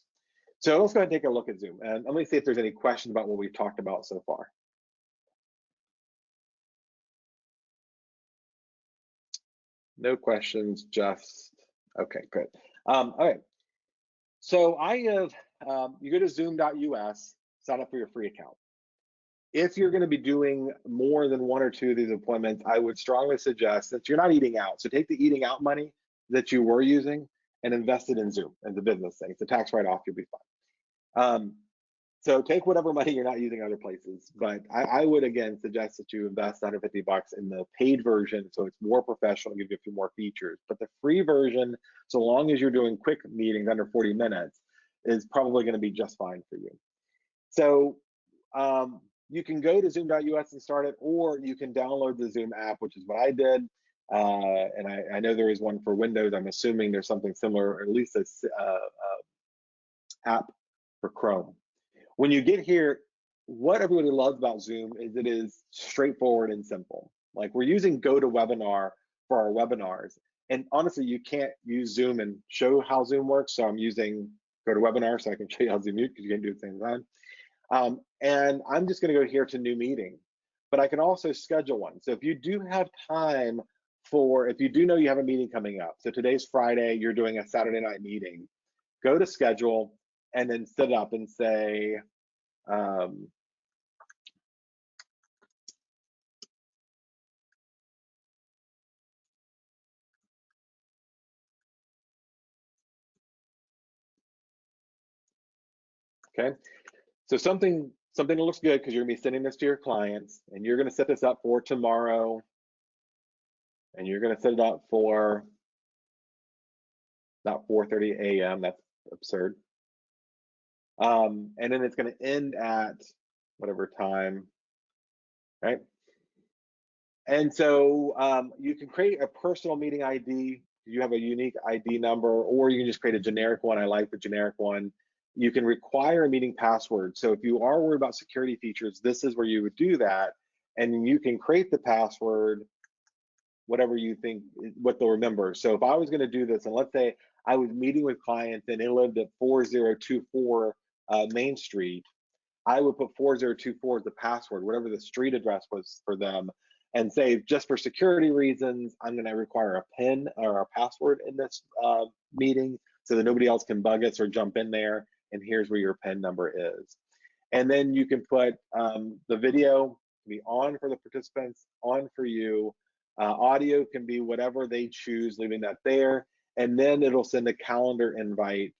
So let's go ahead and take a look at Zoom, and let me see if there's any questions about what we've talked about so far. No questions, just okay, good. All right. So I have you go to zoom.us, sign up for your free account. If you're going to be doing more than 1 or 2 of these appointments, I would strongly suggest that you're not eating out. So take the eating out money that you were using and invest it in Zoom as a business thing. It's a tax write-off, you'll be fine. So take whatever money you're not using other places, but I would again suggest that you invest 150 bucks in the paid version so it's more professional, give you a few more features. But the free version, so long as you're doing quick meetings under 40 minutes, is probably going to be just fine for you. So you can go to zoom.us and start it, or you can download the Zoom app, which is what I did. And I know there is one for Windows. I'm assuming there's something similar, or at least a app for Chrome. When you get here, what everybody loves about Zoom is it is straightforward and simple. Like, we're using GoToWebinar for our webinars. And honestly, you can't use Zoom and show how Zoom works. So I'm using GoToWebinar so I can show you how Zoom works, because you can't do it at the same time. And I'm just going to go here to new meeting, but I can also schedule one. So if you do have time for, if you do know you have a meeting coming up, so today's Friday, you're doing a Saturday night meeting, go to schedule and then set it up and say, um, okay, so something that looks good because you're gonna be sending this to your clients, and you're gonna set this up for tomorrow, and you're gonna set it up for not 4:30 a.m. That's absurd. And then it's gonna end at whatever time, right? And so you can create a personal meeting ID. You have a unique ID number, or you can just create a generic one. I like the generic one. You can require a meeting password. So if you are worried about security features, this is where you would do that. And you can create the password, whatever you think, what they'll remember. So if I was going to do this, and let's say I was meeting with clients and they lived at 4024 Main Street, I would put 4024 as the password, whatever the street address was for them, and say, just for security reasons, I'm going to require a PIN or a password in this meeting so that nobody else can bug us or jump in there. And here's where your PIN number is. And then you can put the video can be on for the participants, on for you. Audio can be whatever they choose, leaving that there. And then it'll send a calendar invite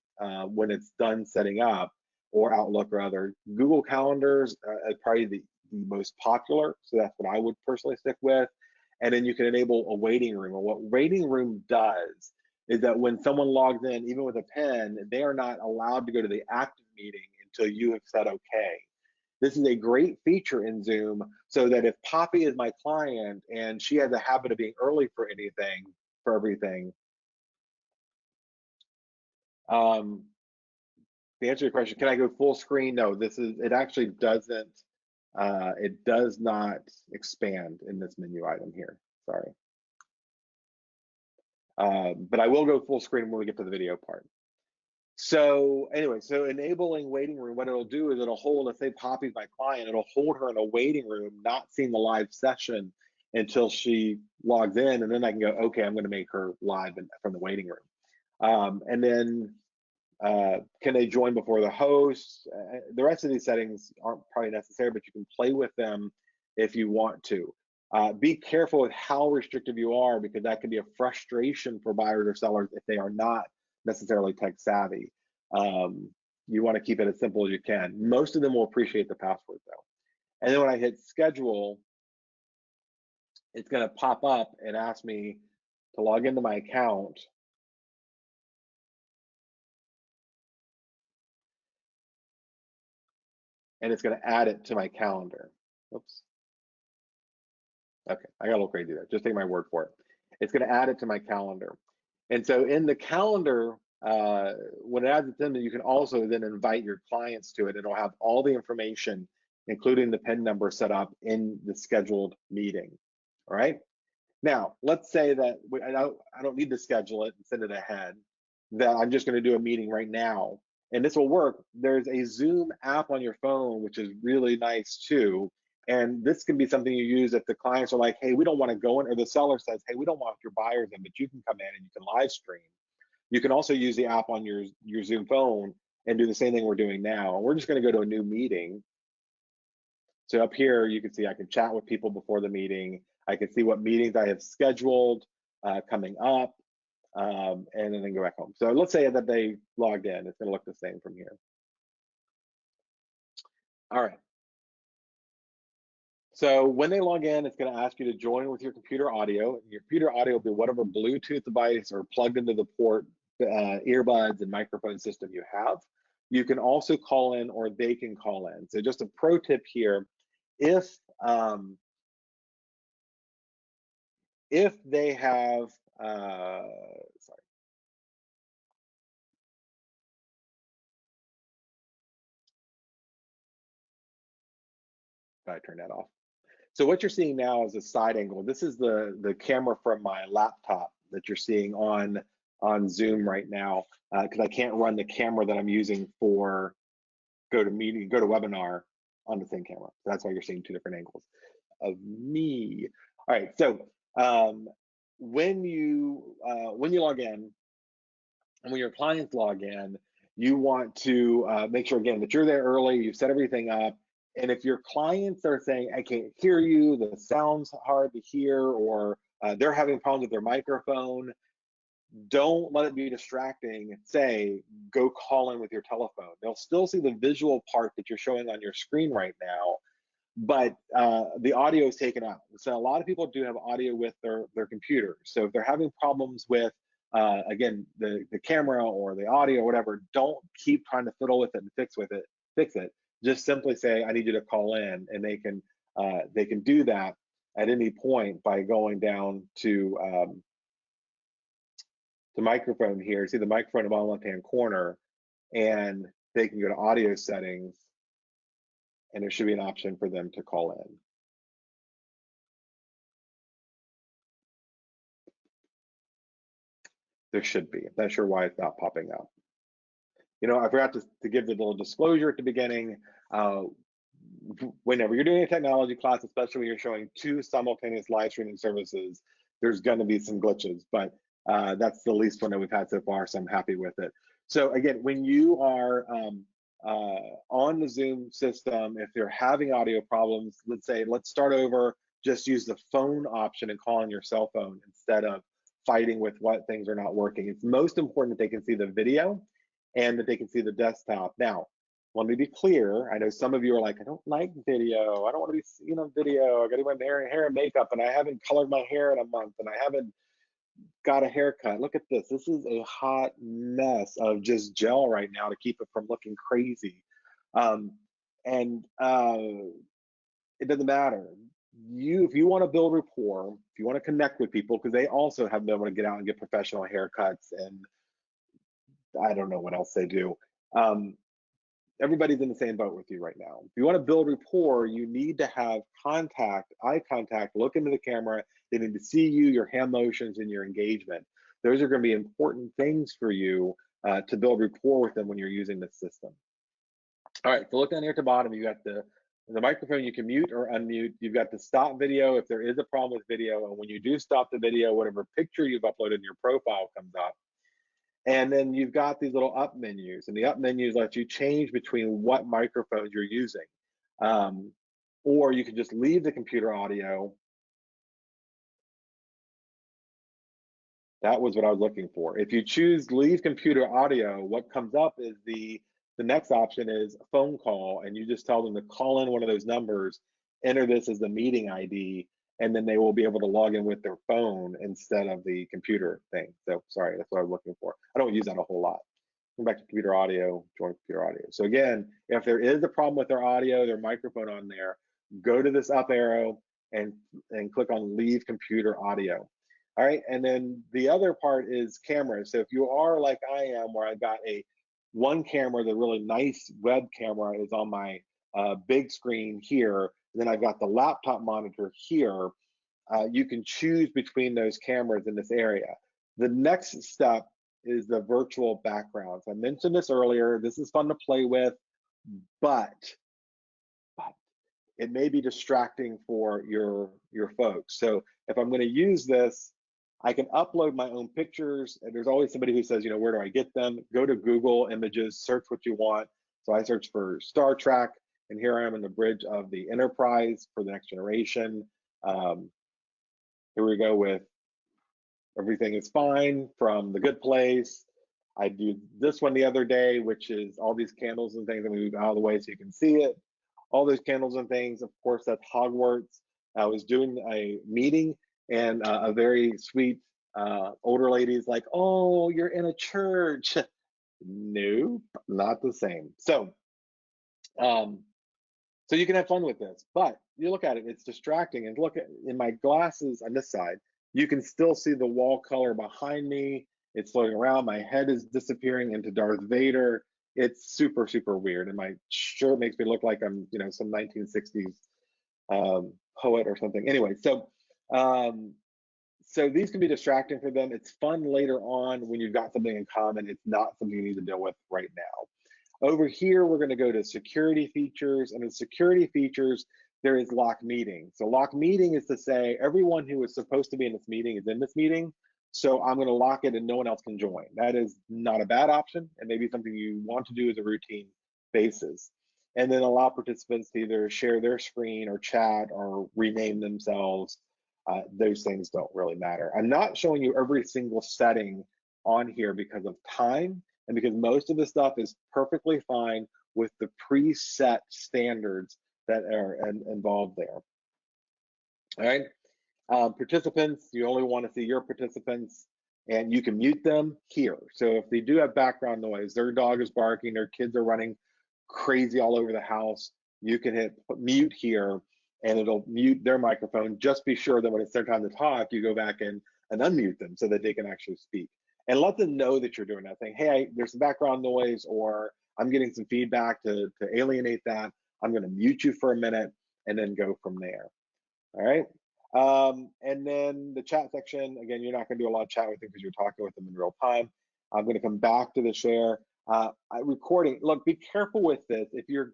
when it's done setting up, or Outlook or other. Google Calendars are probably the most popular, so that's what I would personally stick with. And then you can enable a waiting room. And what waiting room does is that when someone logs in, even with a PIN, they are not allowed to go to the active meeting until you have said okay. This is a great feature in Zoom, so that if Poppy is my client and she has a habit of being early for everything, to answer your question, can I go full screen? No, it actually doesn't, it does not expand in this menu item here, sorry. But I will go full screen when we get to the video part. So anyway, so enabling waiting room, what it'll do is it'll hold, let's say Poppy's my client, it'll hold her in a waiting room, not seeing the live session until she logs in, and then I can go, okay, I'm gonna make her live from the waiting room. And then can they join before the host? The rest of these settings aren't probably necessary, but you can play with them if you want to. Be careful with how restrictive you are, because that can be a frustration for buyers or sellers if they are not necessarily tech savvy. You want to keep it as simple as you can. Most of them will appreciate the password though. And then when I hit schedule, it's going to pop up and ask me to log into my account. And it's going to add it to my calendar. Oops. Okay, I got a little crazy there. Just take my word for it. It's going to add it to my calendar. And so in the calendar, when it adds it in, you can also then invite your clients to it. It'll have all the information, including the PIN number, set up in the scheduled meeting. All right. Now, let's say that I don't need to schedule it and send it ahead, that I'm just going to do a meeting right now. And this will work. There's a Zoom app on your phone, which is really nice too. And this can be something you use if the clients are like, hey, we don't want to go in, or the seller says, hey, we don't want your buyers in, but you can come in and you can live stream. You can also use the app on your Zoom phone and do the same thing we're doing now. We're just going to go to a new meeting. So up here, you can see I can chat with people before the meeting. I can see what meetings I have scheduled coming up, and then go back home. So let's say that they logged in. It's going to look the same from here. All right. So when they log in, it's going to ask you to join with your computer audio. Your computer audio will be whatever Bluetooth device or plugged into the port, earbuds and microphone system you have. You can also call in, or they can call in. So just a pro tip here, if they have, sorry. I turned that off. So what you're seeing now is a side angle. This is the camera from my laptop that you're seeing on Zoom right now, because I can't run the camera that I'm using for GoToWebinar on the same camera. So that's why you're seeing two different angles of me. All right, so when you log in, and when your clients log in, you want to make sure again that you're there early, you've set everything up. And if your clients are saying, I can't hear you, the sound's hard to hear, or they're having problems with their microphone, don't let it be distracting. Say, go call in with your telephone. They'll still see the visual part that you're showing on your screen right now, but the audio is taken out. So a lot of people do have audio with their computer. So if they're having problems with, again, the camera or the audio or whatever, don't keep trying to fiddle with it and fix it. Just simply say, I need you to call in, and they can do that at any point by going down to the microphone here. See the microphone in the bottom left-hand corner, and they can go to audio settings, and there should be an option for them to call in. There should be. I'm not sure why it's not popping up. You know, I forgot to give the little disclosure at the beginning. Whenever you're doing a technology class, especially when you're showing 2 simultaneous live streaming services, there's going to be some glitches, but that's the least one that we've had so far, so I'm happy with it. So again, when you are on the Zoom system, if you're having audio problems, let's start over, just use the phone option and call on your cell phone instead of fighting with what things are not working. It's most important that they can see the video and that they can see the desktop. Now, let me be clear. I know some of you are like, I don't like video. I don't want to be seen on video. I got to do my hair and makeup, and I haven't colored my hair in a month, and I haven't got a haircut. Look at this. This is a hot mess of just gel right now to keep it from looking crazy. And it doesn't matter. If you want to build rapport, if you want to connect with people, because they also have been able to get out and get professional haircuts, and I don't know what else they do. Everybody's in the same boat with you right now. If you want to build rapport, you need to have contact, eye contact, look into the camera. They need to see you, your hand motions, and your engagement. Those are going to be important things for you to build rapport with them when you're using this system. All right, so look down here at the bottom. You got the microphone. You can mute or unmute. You've got the stop video if there is a problem with video. And when you do stop the video, whatever picture you've uploaded in your profile comes up. And then you've got these little up menus, and the up menus let you change between what microphones you're using. Or you can just leave the computer audio. That was what I was looking for. If you choose leave computer audio, what comes up is the next option is a phone call, and you just tell them to call in one of those numbers, enter this as the meeting ID, and then they will be able to log in with their phone instead of the computer thing. So sorry, that's what I was looking for. I don't use that a whole lot. Come back to computer audio, join computer audio. So again, if there is a problem with their audio, their microphone on there, go to this up arrow and click on leave computer audio. All right, and then the other part is cameras. So if you are like I am, where I've got one camera, the really nice web camera is on my big screen here, and then I've got the laptop monitor here. You can choose between those cameras in this area. The next step is the virtual backgrounds. I mentioned this earlier. This is fun to play with, but it may be distracting for your folks. So if I'm going to use this, I can upload my own pictures, and there's always somebody who says, you know, where do I get them? Go to Google Images, search what you want. So I searched for Star Trek, and here I am in the bridge of the Enterprise for the Next Generation. Here we go with Everything is Fine from The Good Place. I did this one the other day, which is all these candles and things. I'm going to move out of the way so you can see it. All those candles and things. Of course, that's Hogwarts. I was doing a meeting, and a very sweet older lady is like, "Oh, you're in a church." Nope, not the same. So you can have fun with this, but you look at it, it's distracting. And look at in my glasses on this side, you can still see the wall color behind me. It's floating around. My head is disappearing into Darth Vader. It's super, super weird. And my shirt makes me look like I'm, you know, some 1960s poet or something. Anyway, so these can be distracting for them. It's fun later on when you've got something in common. It's not something you need to deal with right now. Over here, we're going to go to security features, and in security features, there is lock meeting. So lock meeting is to say everyone who is supposed to be in this meeting is in this meeting. So I'm going to lock it and no one else can join. That is not a bad option, and maybe something you want to do as a routine basis. And then allow participants to either share their screen or chat or rename themselves. Those things don't really matter. I'm not showing you every single setting on here because of time and because most of the stuff is perfectly fine with the preset standards that are involved there. All right. Participants, you only want to see your participants, and you can mute them here. So if they do have background noise, their dog is barking, their kids are running crazy all over the house, you can hit mute here and it'll mute their microphone. Just be sure that when it's their time to talk, you go back and unmute them so that they can actually speak. And let them know that you're doing that thing. Hey, there's some background noise, or I'm getting some feedback to alienate that. I'm going to mute you for a minute and then go from there. All right. And then the chat section, again, you're not going to do a lot of chat with them because you're talking with them in real time. I'm going to come back to the share. Recording, look, be careful with this. If you're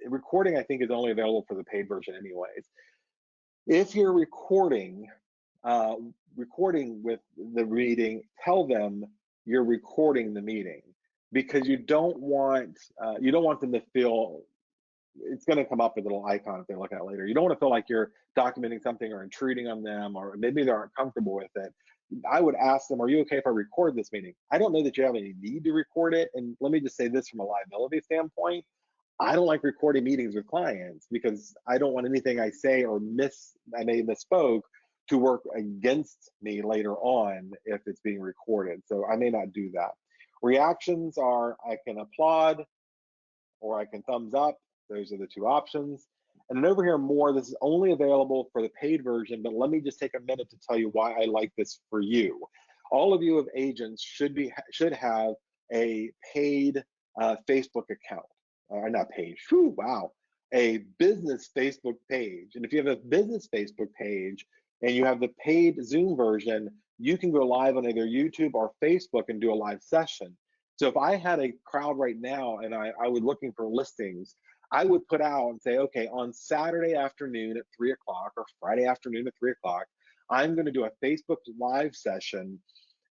recording, I think is only available for the paid version anyways. If you're recording with the meeting, tell them you're recording the meeting, because you don't want them to feel, it's going to come up with a little icon if they look at it later. You don't want to feel like you're documenting something or intruding on them, or maybe they aren't comfortable with it. I would ask them, are you okay if I record this meeting? I don't know that you have any need to record it. And let me just say this from a liability standpoint. I don't like recording meetings with clients because I don't want anything I say or I may misspoke to work against me later on if it's being recorded. So I may not do that. Reactions are, I can applaud or I can thumbs up. Those are the two options. And then over here more, this is only available for the paid version, but let me just take a minute to tell you why I like this for you. All of you of agents should have a paid Facebook account. Not page, whew, wow. A business Facebook page. And if you have a business Facebook page and you have the paid Zoom version, you can go live on either YouTube or Facebook and do a live session. So if I had a crowd right now and I was looking for listings, I would put out and say, okay, on Saturday afternoon at 3 o'clock or Friday afternoon at 3 o'clock, I'm going to do a Facebook live session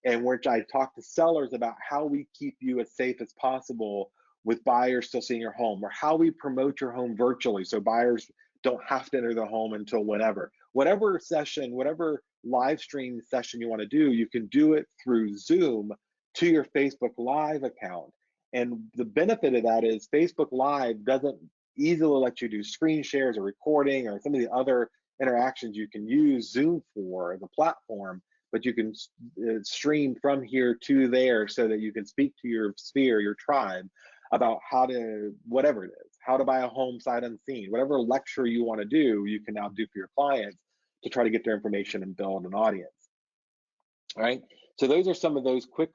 in which I talk to sellers about how we keep you as safe as possible with buyers still seeing your home, or how we promote your home virtually so buyers don't have to enter the home until whatever session, whatever live stream session you want to do, you can do it through Zoom to your Facebook Live account. And the benefit of that is Facebook Live doesn't easily let you do screen shares or recording or some of the other interactions you can use Zoom for as a platform, but you can stream from here to there so that you can speak to your sphere, your tribe, about how to, whatever it is, how to buy a home sight unseen, whatever lecture you want to do, you can now do for your clients to try to get their information and build an audience. All right, so those are some of those quick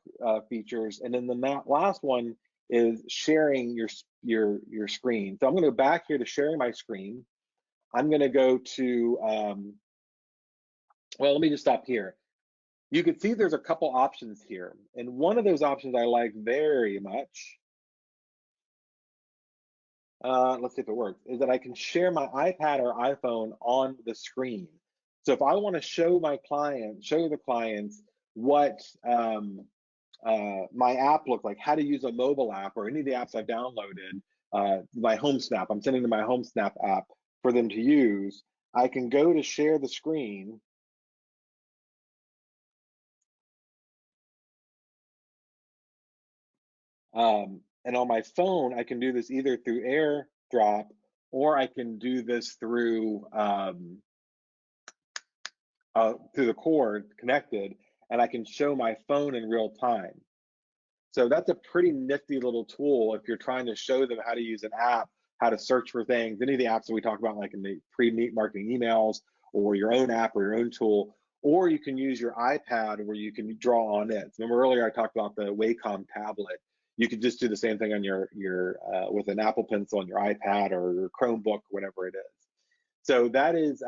features. And then the last one is sharing your screen. So I'm going to go back here to sharing my screen. I'm going to go to, well, let me just stop here. You can see there's a couple options here. And one of those options I like very much, let's see if it works, is that I can share my iPad or iPhone on the screen. So if I want to show the clients what my app looks like, how to use a mobile app or any of the apps I've downloaded, my HomeSnap, I'm sending them my HomeSnap app for them to use, I can go to share the screen. And on my phone, I can do this either through AirDrop or I can do this through the cord connected, and I can show my phone in real time. So that's a pretty nifty little tool if you're trying to show them how to use an app, how to search for things, any of the apps that we talk about, like in the pre-meet marketing emails, or your own app or your own tool, or you can use your iPad where you can draw on it. Remember earlier I talked about the Wacom tablet. You could just do the same thing on your with an Apple Pencil on your iPad or your Chromebook, whatever it is. So that is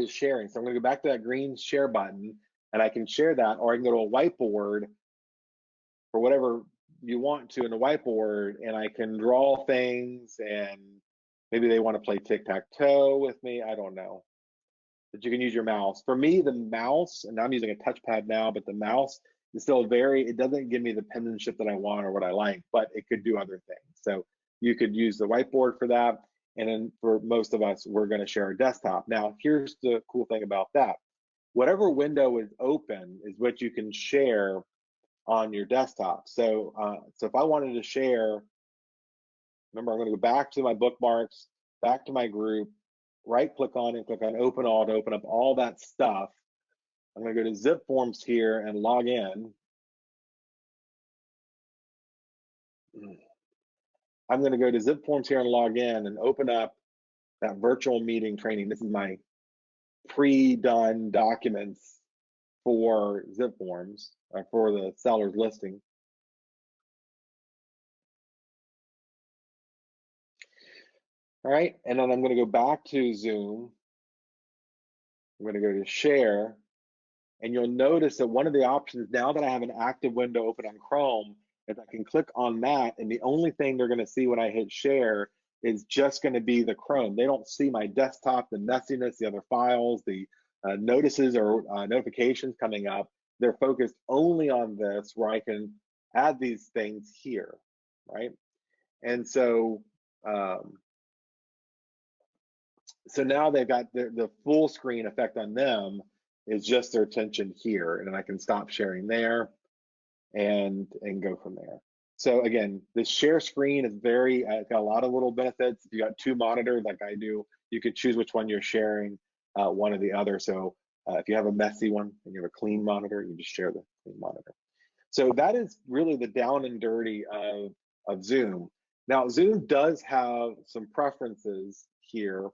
sharing. So I'm going to go back to that green share button, and I can share that, or I can go to a whiteboard for whatever you want to in the whiteboard, and I can draw things and Maybe they want to play tic-tac-toe with me. I don't know. But you can use your mouse. For me, the mouse, and I'm using a touchpad now, but the mouse is still it doesn't give me the penmanship that I want or what I like, but it could do other things. So you could use the whiteboard for that. And then for most of us, we're going to share a desktop. Now, here's the cool thing about that. Whatever window is open is what you can share on your desktop. So, so if I wanted to share, remember, I'm going to go back to my bookmarks, back to my group, right click on it, click on open all to open up all that stuff. I'm going to go to Zip Forms here and log in. I'm going to go to Zip Forms here and log in and open up that virtual meeting training. This is my pre-done documents for Zip Forms for the seller's listing. All right, and then I'm going to go back to Zoom. I'm going to go to share, and you'll notice that one of the options now that I have an active window open on Chrome is I can click on that, and the only thing they're going to see when I hit share is just going to be the Chrome. They don't see my desktop, the messiness, the other files, the notices or notifications coming up. They're focused only on this, where I can add these things here, right? And so so now they've got the full screen effect on them is just their attention here, and then I can stop sharing there and go from there. So again, the share screen is it's got a lot of little benefits. If you got two monitors like I do, you could choose which one you're sharing, one or the other. So if you have a messy one and you have a clean monitor, you just share the clean monitor. So that is really the down and dirty of Zoom. Now, Zoom does have some preferences here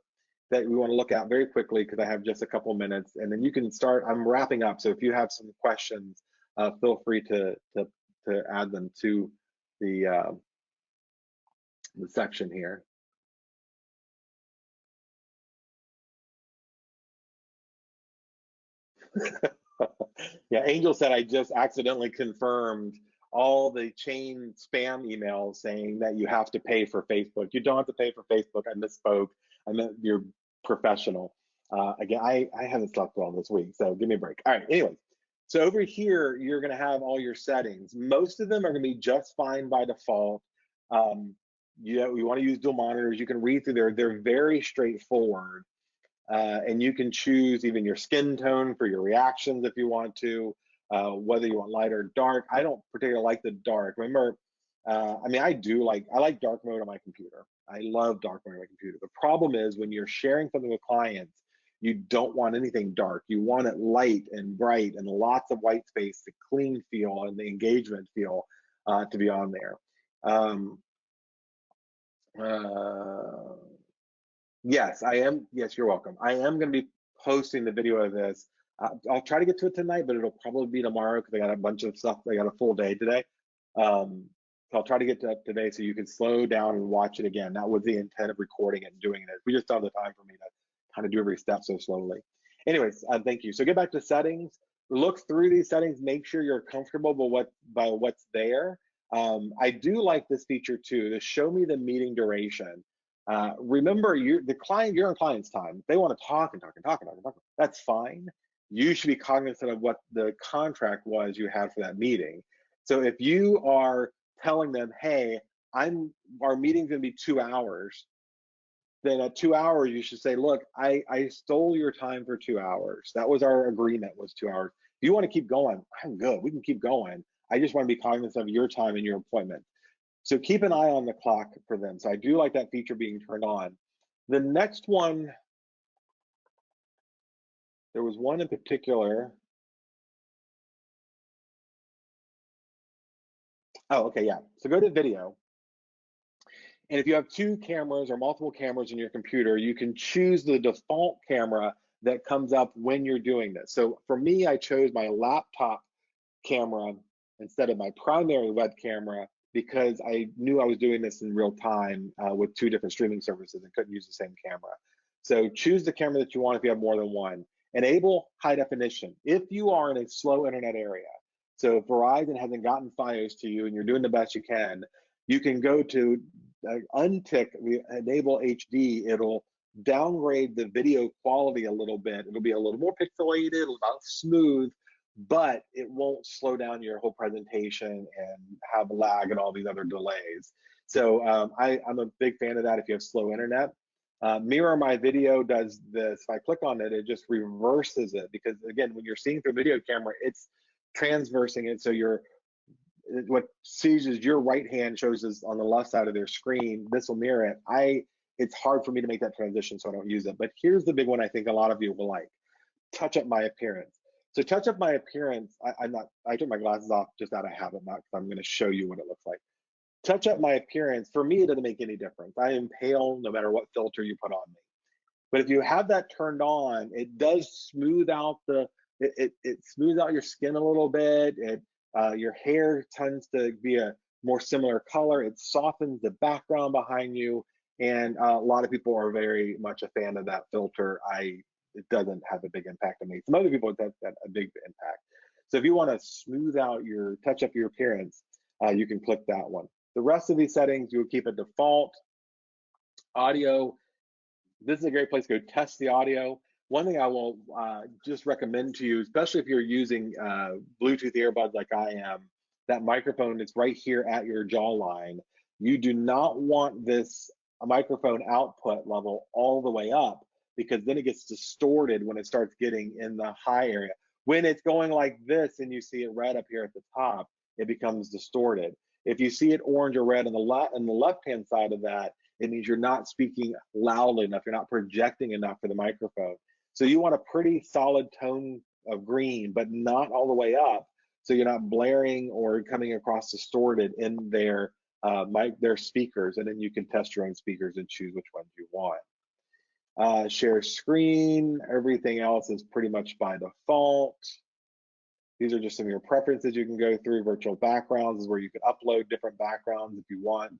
that we want to look at very quickly because I have just a couple minutes, and then you can start. I'm wrapping up, so if you have some questions, feel free to add them to the section here. Yeah, Angel said I just accidentally confirmed all the chain spam emails saying that you have to pay for Facebook. You don't have to pay for Facebook. I misspoke. I meant you're professional. Again, I haven't slept well this week, so give me a break. All right, anyway. So over here, you're gonna have all your settings. Most of them are gonna be just fine by default. You wanna use dual monitors, you can read through there. They're very straightforward. And you can choose even your skin tone for your reactions if you want to, whether you want light or dark. I don't particularly like the dark. Remember, I mean, I like dark mode on my computer. I love dark mode on my computer. The problem is when you're sharing something with clients, you don't want anything dark. You want it light and bright and lots of white space, the clean feel and the engagement feel to be on there. Yes, I am. Yes, you're welcome. I am going to be posting the video of this. I'll try to get to it tonight, but it'll probably be tomorrow because I got a bunch of stuff. I got a full day today. So I'll try to get to it today so you can slow down and watch it again. That was the intent of recording it and doing it. We just don't have the time for me to kind of do every step so slowly. Anyways, thank you. So get back to settings. Look through these settings. Make sure you're comfortable by what's there. I do like this feature too, to show me the meeting duration. Remember, you're on client's time. If they want to talk and talk and talk and talk and talk, that's fine. You should be cognizant of what the contract was you had for that meeting. So if you are telling them, hey, our meeting's gonna be 2 hours, then at 2 hours, you should say, look, I stole your time for 2 hours. That was our agreement, was 2 hours. If you want to keep going, I'm good. We can keep going. I just want to be cognizant of your time and your appointment. So keep an eye on the clock for them. So I do like that feature being turned on. The next one, there was one in particular. Oh, okay, yeah. So go to video. And if you have two cameras or multiple cameras in your computer, you can choose the default camera that comes up when you're doing this. So for me, I chose my laptop camera instead of my primary web camera because I knew I was doing this in real time with two different streaming services and couldn't use the same camera. So choose the camera that you want if you have more than one. Enable high definition. If you are in a slow internet area, so if Verizon hasn't gotten Fios to you and you're doing the best you can go to untick the enable HD, it'll downgrade the video quality a little bit. It'll be a little more pixelated, not smooth, but it won't slow down your whole presentation and have lag and all these other delays. So I'm a big fan of that if you have slow internet. Mirror My Video does this. If I click on it, it just reverses it, because again, when you're seeing through video camera, it's transversing it. So what sees is your right hand shows us on the left side of their screen. This will mirror it. It's hard for me to make that transition, so I don't use it. But here's the big one I think a lot of you will like: touch up my appearance. So touch up my appearance. I took my glasses off just out of habit, not because I'm going to show you what it looks like. Touch up my appearance, for me, it doesn't make any difference. I am pale no matter what filter you put on me. But if you have that turned on, it does smooth out it smooths out your skin a little bit. Your hair tends to be a more similar color. It softens the background behind you. And a lot of people are very much a fan of that filter. It doesn't have a big impact on me. Some other people, that's a big impact. So if you want to smooth out touch up your appearance, you can click that one. The rest of these settings, you'll keep it default. Audio, this is a great place to go test the audio. One thing I will just recommend to you, especially if you're using Bluetooth earbuds like I am, that microphone is right here at your jawline. You do not want this microphone output level all the way up, because then it gets distorted when it starts getting in the high area. When it's going like this and you see it red up here at the top, it becomes distorted. If you see it orange or red on the left-hand side of that, it means you're not speaking loudly enough. You're not projecting enough for the microphone. So you want a pretty solid tone of green, but not all the way up, so you're not blaring or coming across distorted in their speakers. And then you can test your own speakers and choose which ones you want. Share screen, everything else is pretty much by default. These are just some of your preferences you can go through. Virtual backgrounds is where you can upload different backgrounds if you want.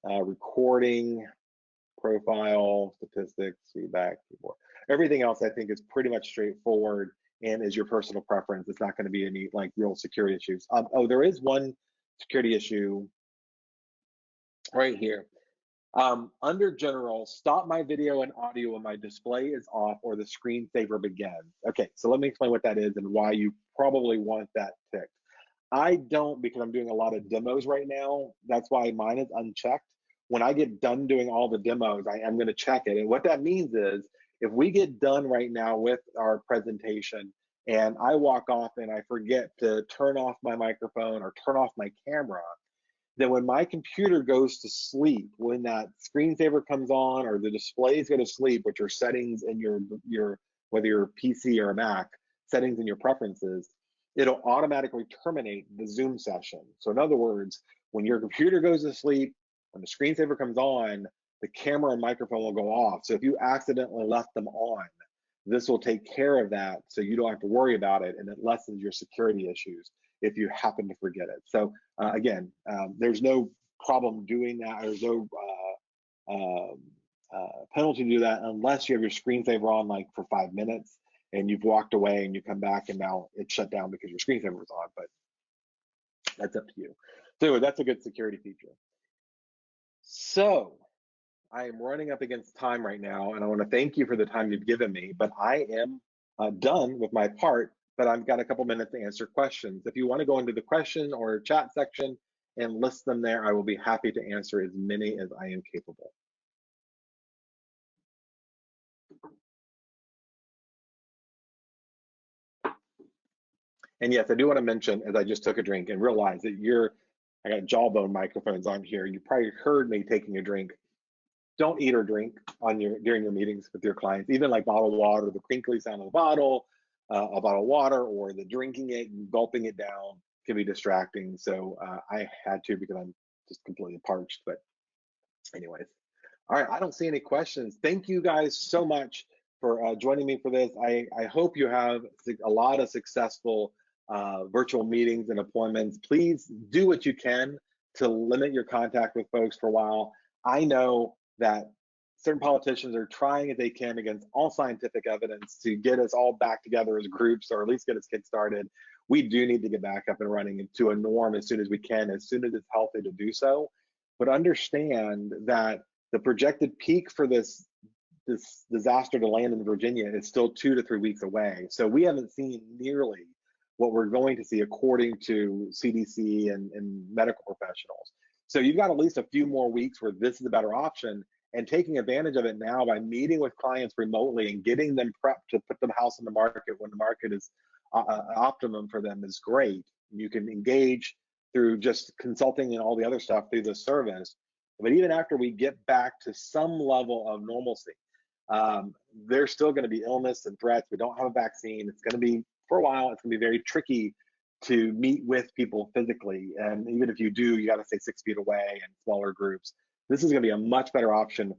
Recording, profile, statistics, feedback, keyboard. Everything else I think is pretty much straightforward and is your personal preference. It's not going to be any like real security issues. Oh, there is one security issue right here. Under general, stop my video and audio when my display is off or the screensaver begins. Okay, so let me explain what that is and why you probably want that ticked. I don't, because I'm doing a lot of demos right now. That's why mine is unchecked. When I get done doing all the demos, I am going to check it. And what that means is, if we get done right now with our presentation and I walk off and I forget to turn off my microphone or turn off my camera, then when my computer goes to sleep, when that screensaver comes on or the displays go to sleep, which are settings in your whether you're a PC or a Mac, settings in your preferences, it'll automatically terminate the Zoom session. So in other words, when your computer goes to sleep, when the screensaver comes on, the camera and microphone will go off. So if you accidentally left them on, this will take care of that, so you don't have to worry about it, and it lessens your security issues if you happen to forget it. So again, there's no problem doing that. There's no penalty to do that unless you have your screensaver on like for 5 minutes and you've walked away and you come back and now it's shut down because your screensaver was on, but that's up to you. So anyway, that's a good security feature. So I am running up against time right now, and I want to thank you for the time you've given me, but I am done with my part, but I've got a couple minutes to answer questions. If you want to go into the question or chat section and list them there, I will be happy to answer as many as I am capable. And yes, I do want to mention, as I just took a drink and realized that I got jawbone microphones on here. You probably heard me taking a drink. Don't eat or drink during your meetings with your clients, even like bottled water, the crinkly sound of the bottle, a bottle of water, or the drinking it and gulping it down can be distracting. So I had to, because I'm just completely parched, but anyways. All right, I don't see any questions. Thank you guys so much for joining me for this. I hope you have a lot of successful virtual meetings and appointments. Please do what you can to limit your contact with folks for a while. I know that certain politicians are trying as they can against all scientific evidence to get us all back together as groups, or at least get us kick-started. We do need to get back up and running into a norm as soon as we can, as soon as it's healthy to do so. but understand that the projected peak for this disaster to land in Virginia is still 2 to 3 weeks away. So we haven't seen nearly what we're going to see according to CDC and medical professionals. So you've got at least a few more weeks where this is a better option, and taking advantage of it now by meeting with clients remotely and getting them prepped to put the house on the market when the market is optimum for them is great. You can engage through just consulting and all the other stuff through this service. But even after we get back to some level of normalcy, there's still going to be illness and threats. We don't have a vaccine. It's going to be, for a while, it's going to be very tricky to meet with people physically. And even if you do, you got to stay 6 feet away and smaller groups. This is going to be a much better option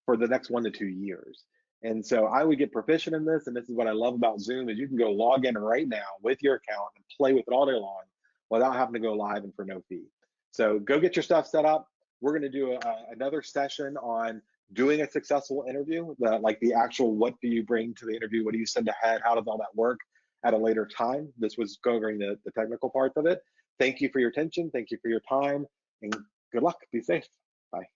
for the next 1 to 2 years. And so I would get proficient in this. And this is what I love about Zoom is you can go log in right now with your account and play with it all day long without having to go live and for no fee. So go get your stuff set up. We're going to do another session on doing a successful interview, like the actual what do you bring to the interview, what do you send ahead, how does all that work at a later time. This was covering the technical parts of it. Thank you for your attention. Thank you for your time, and good luck. Be safe. Bye.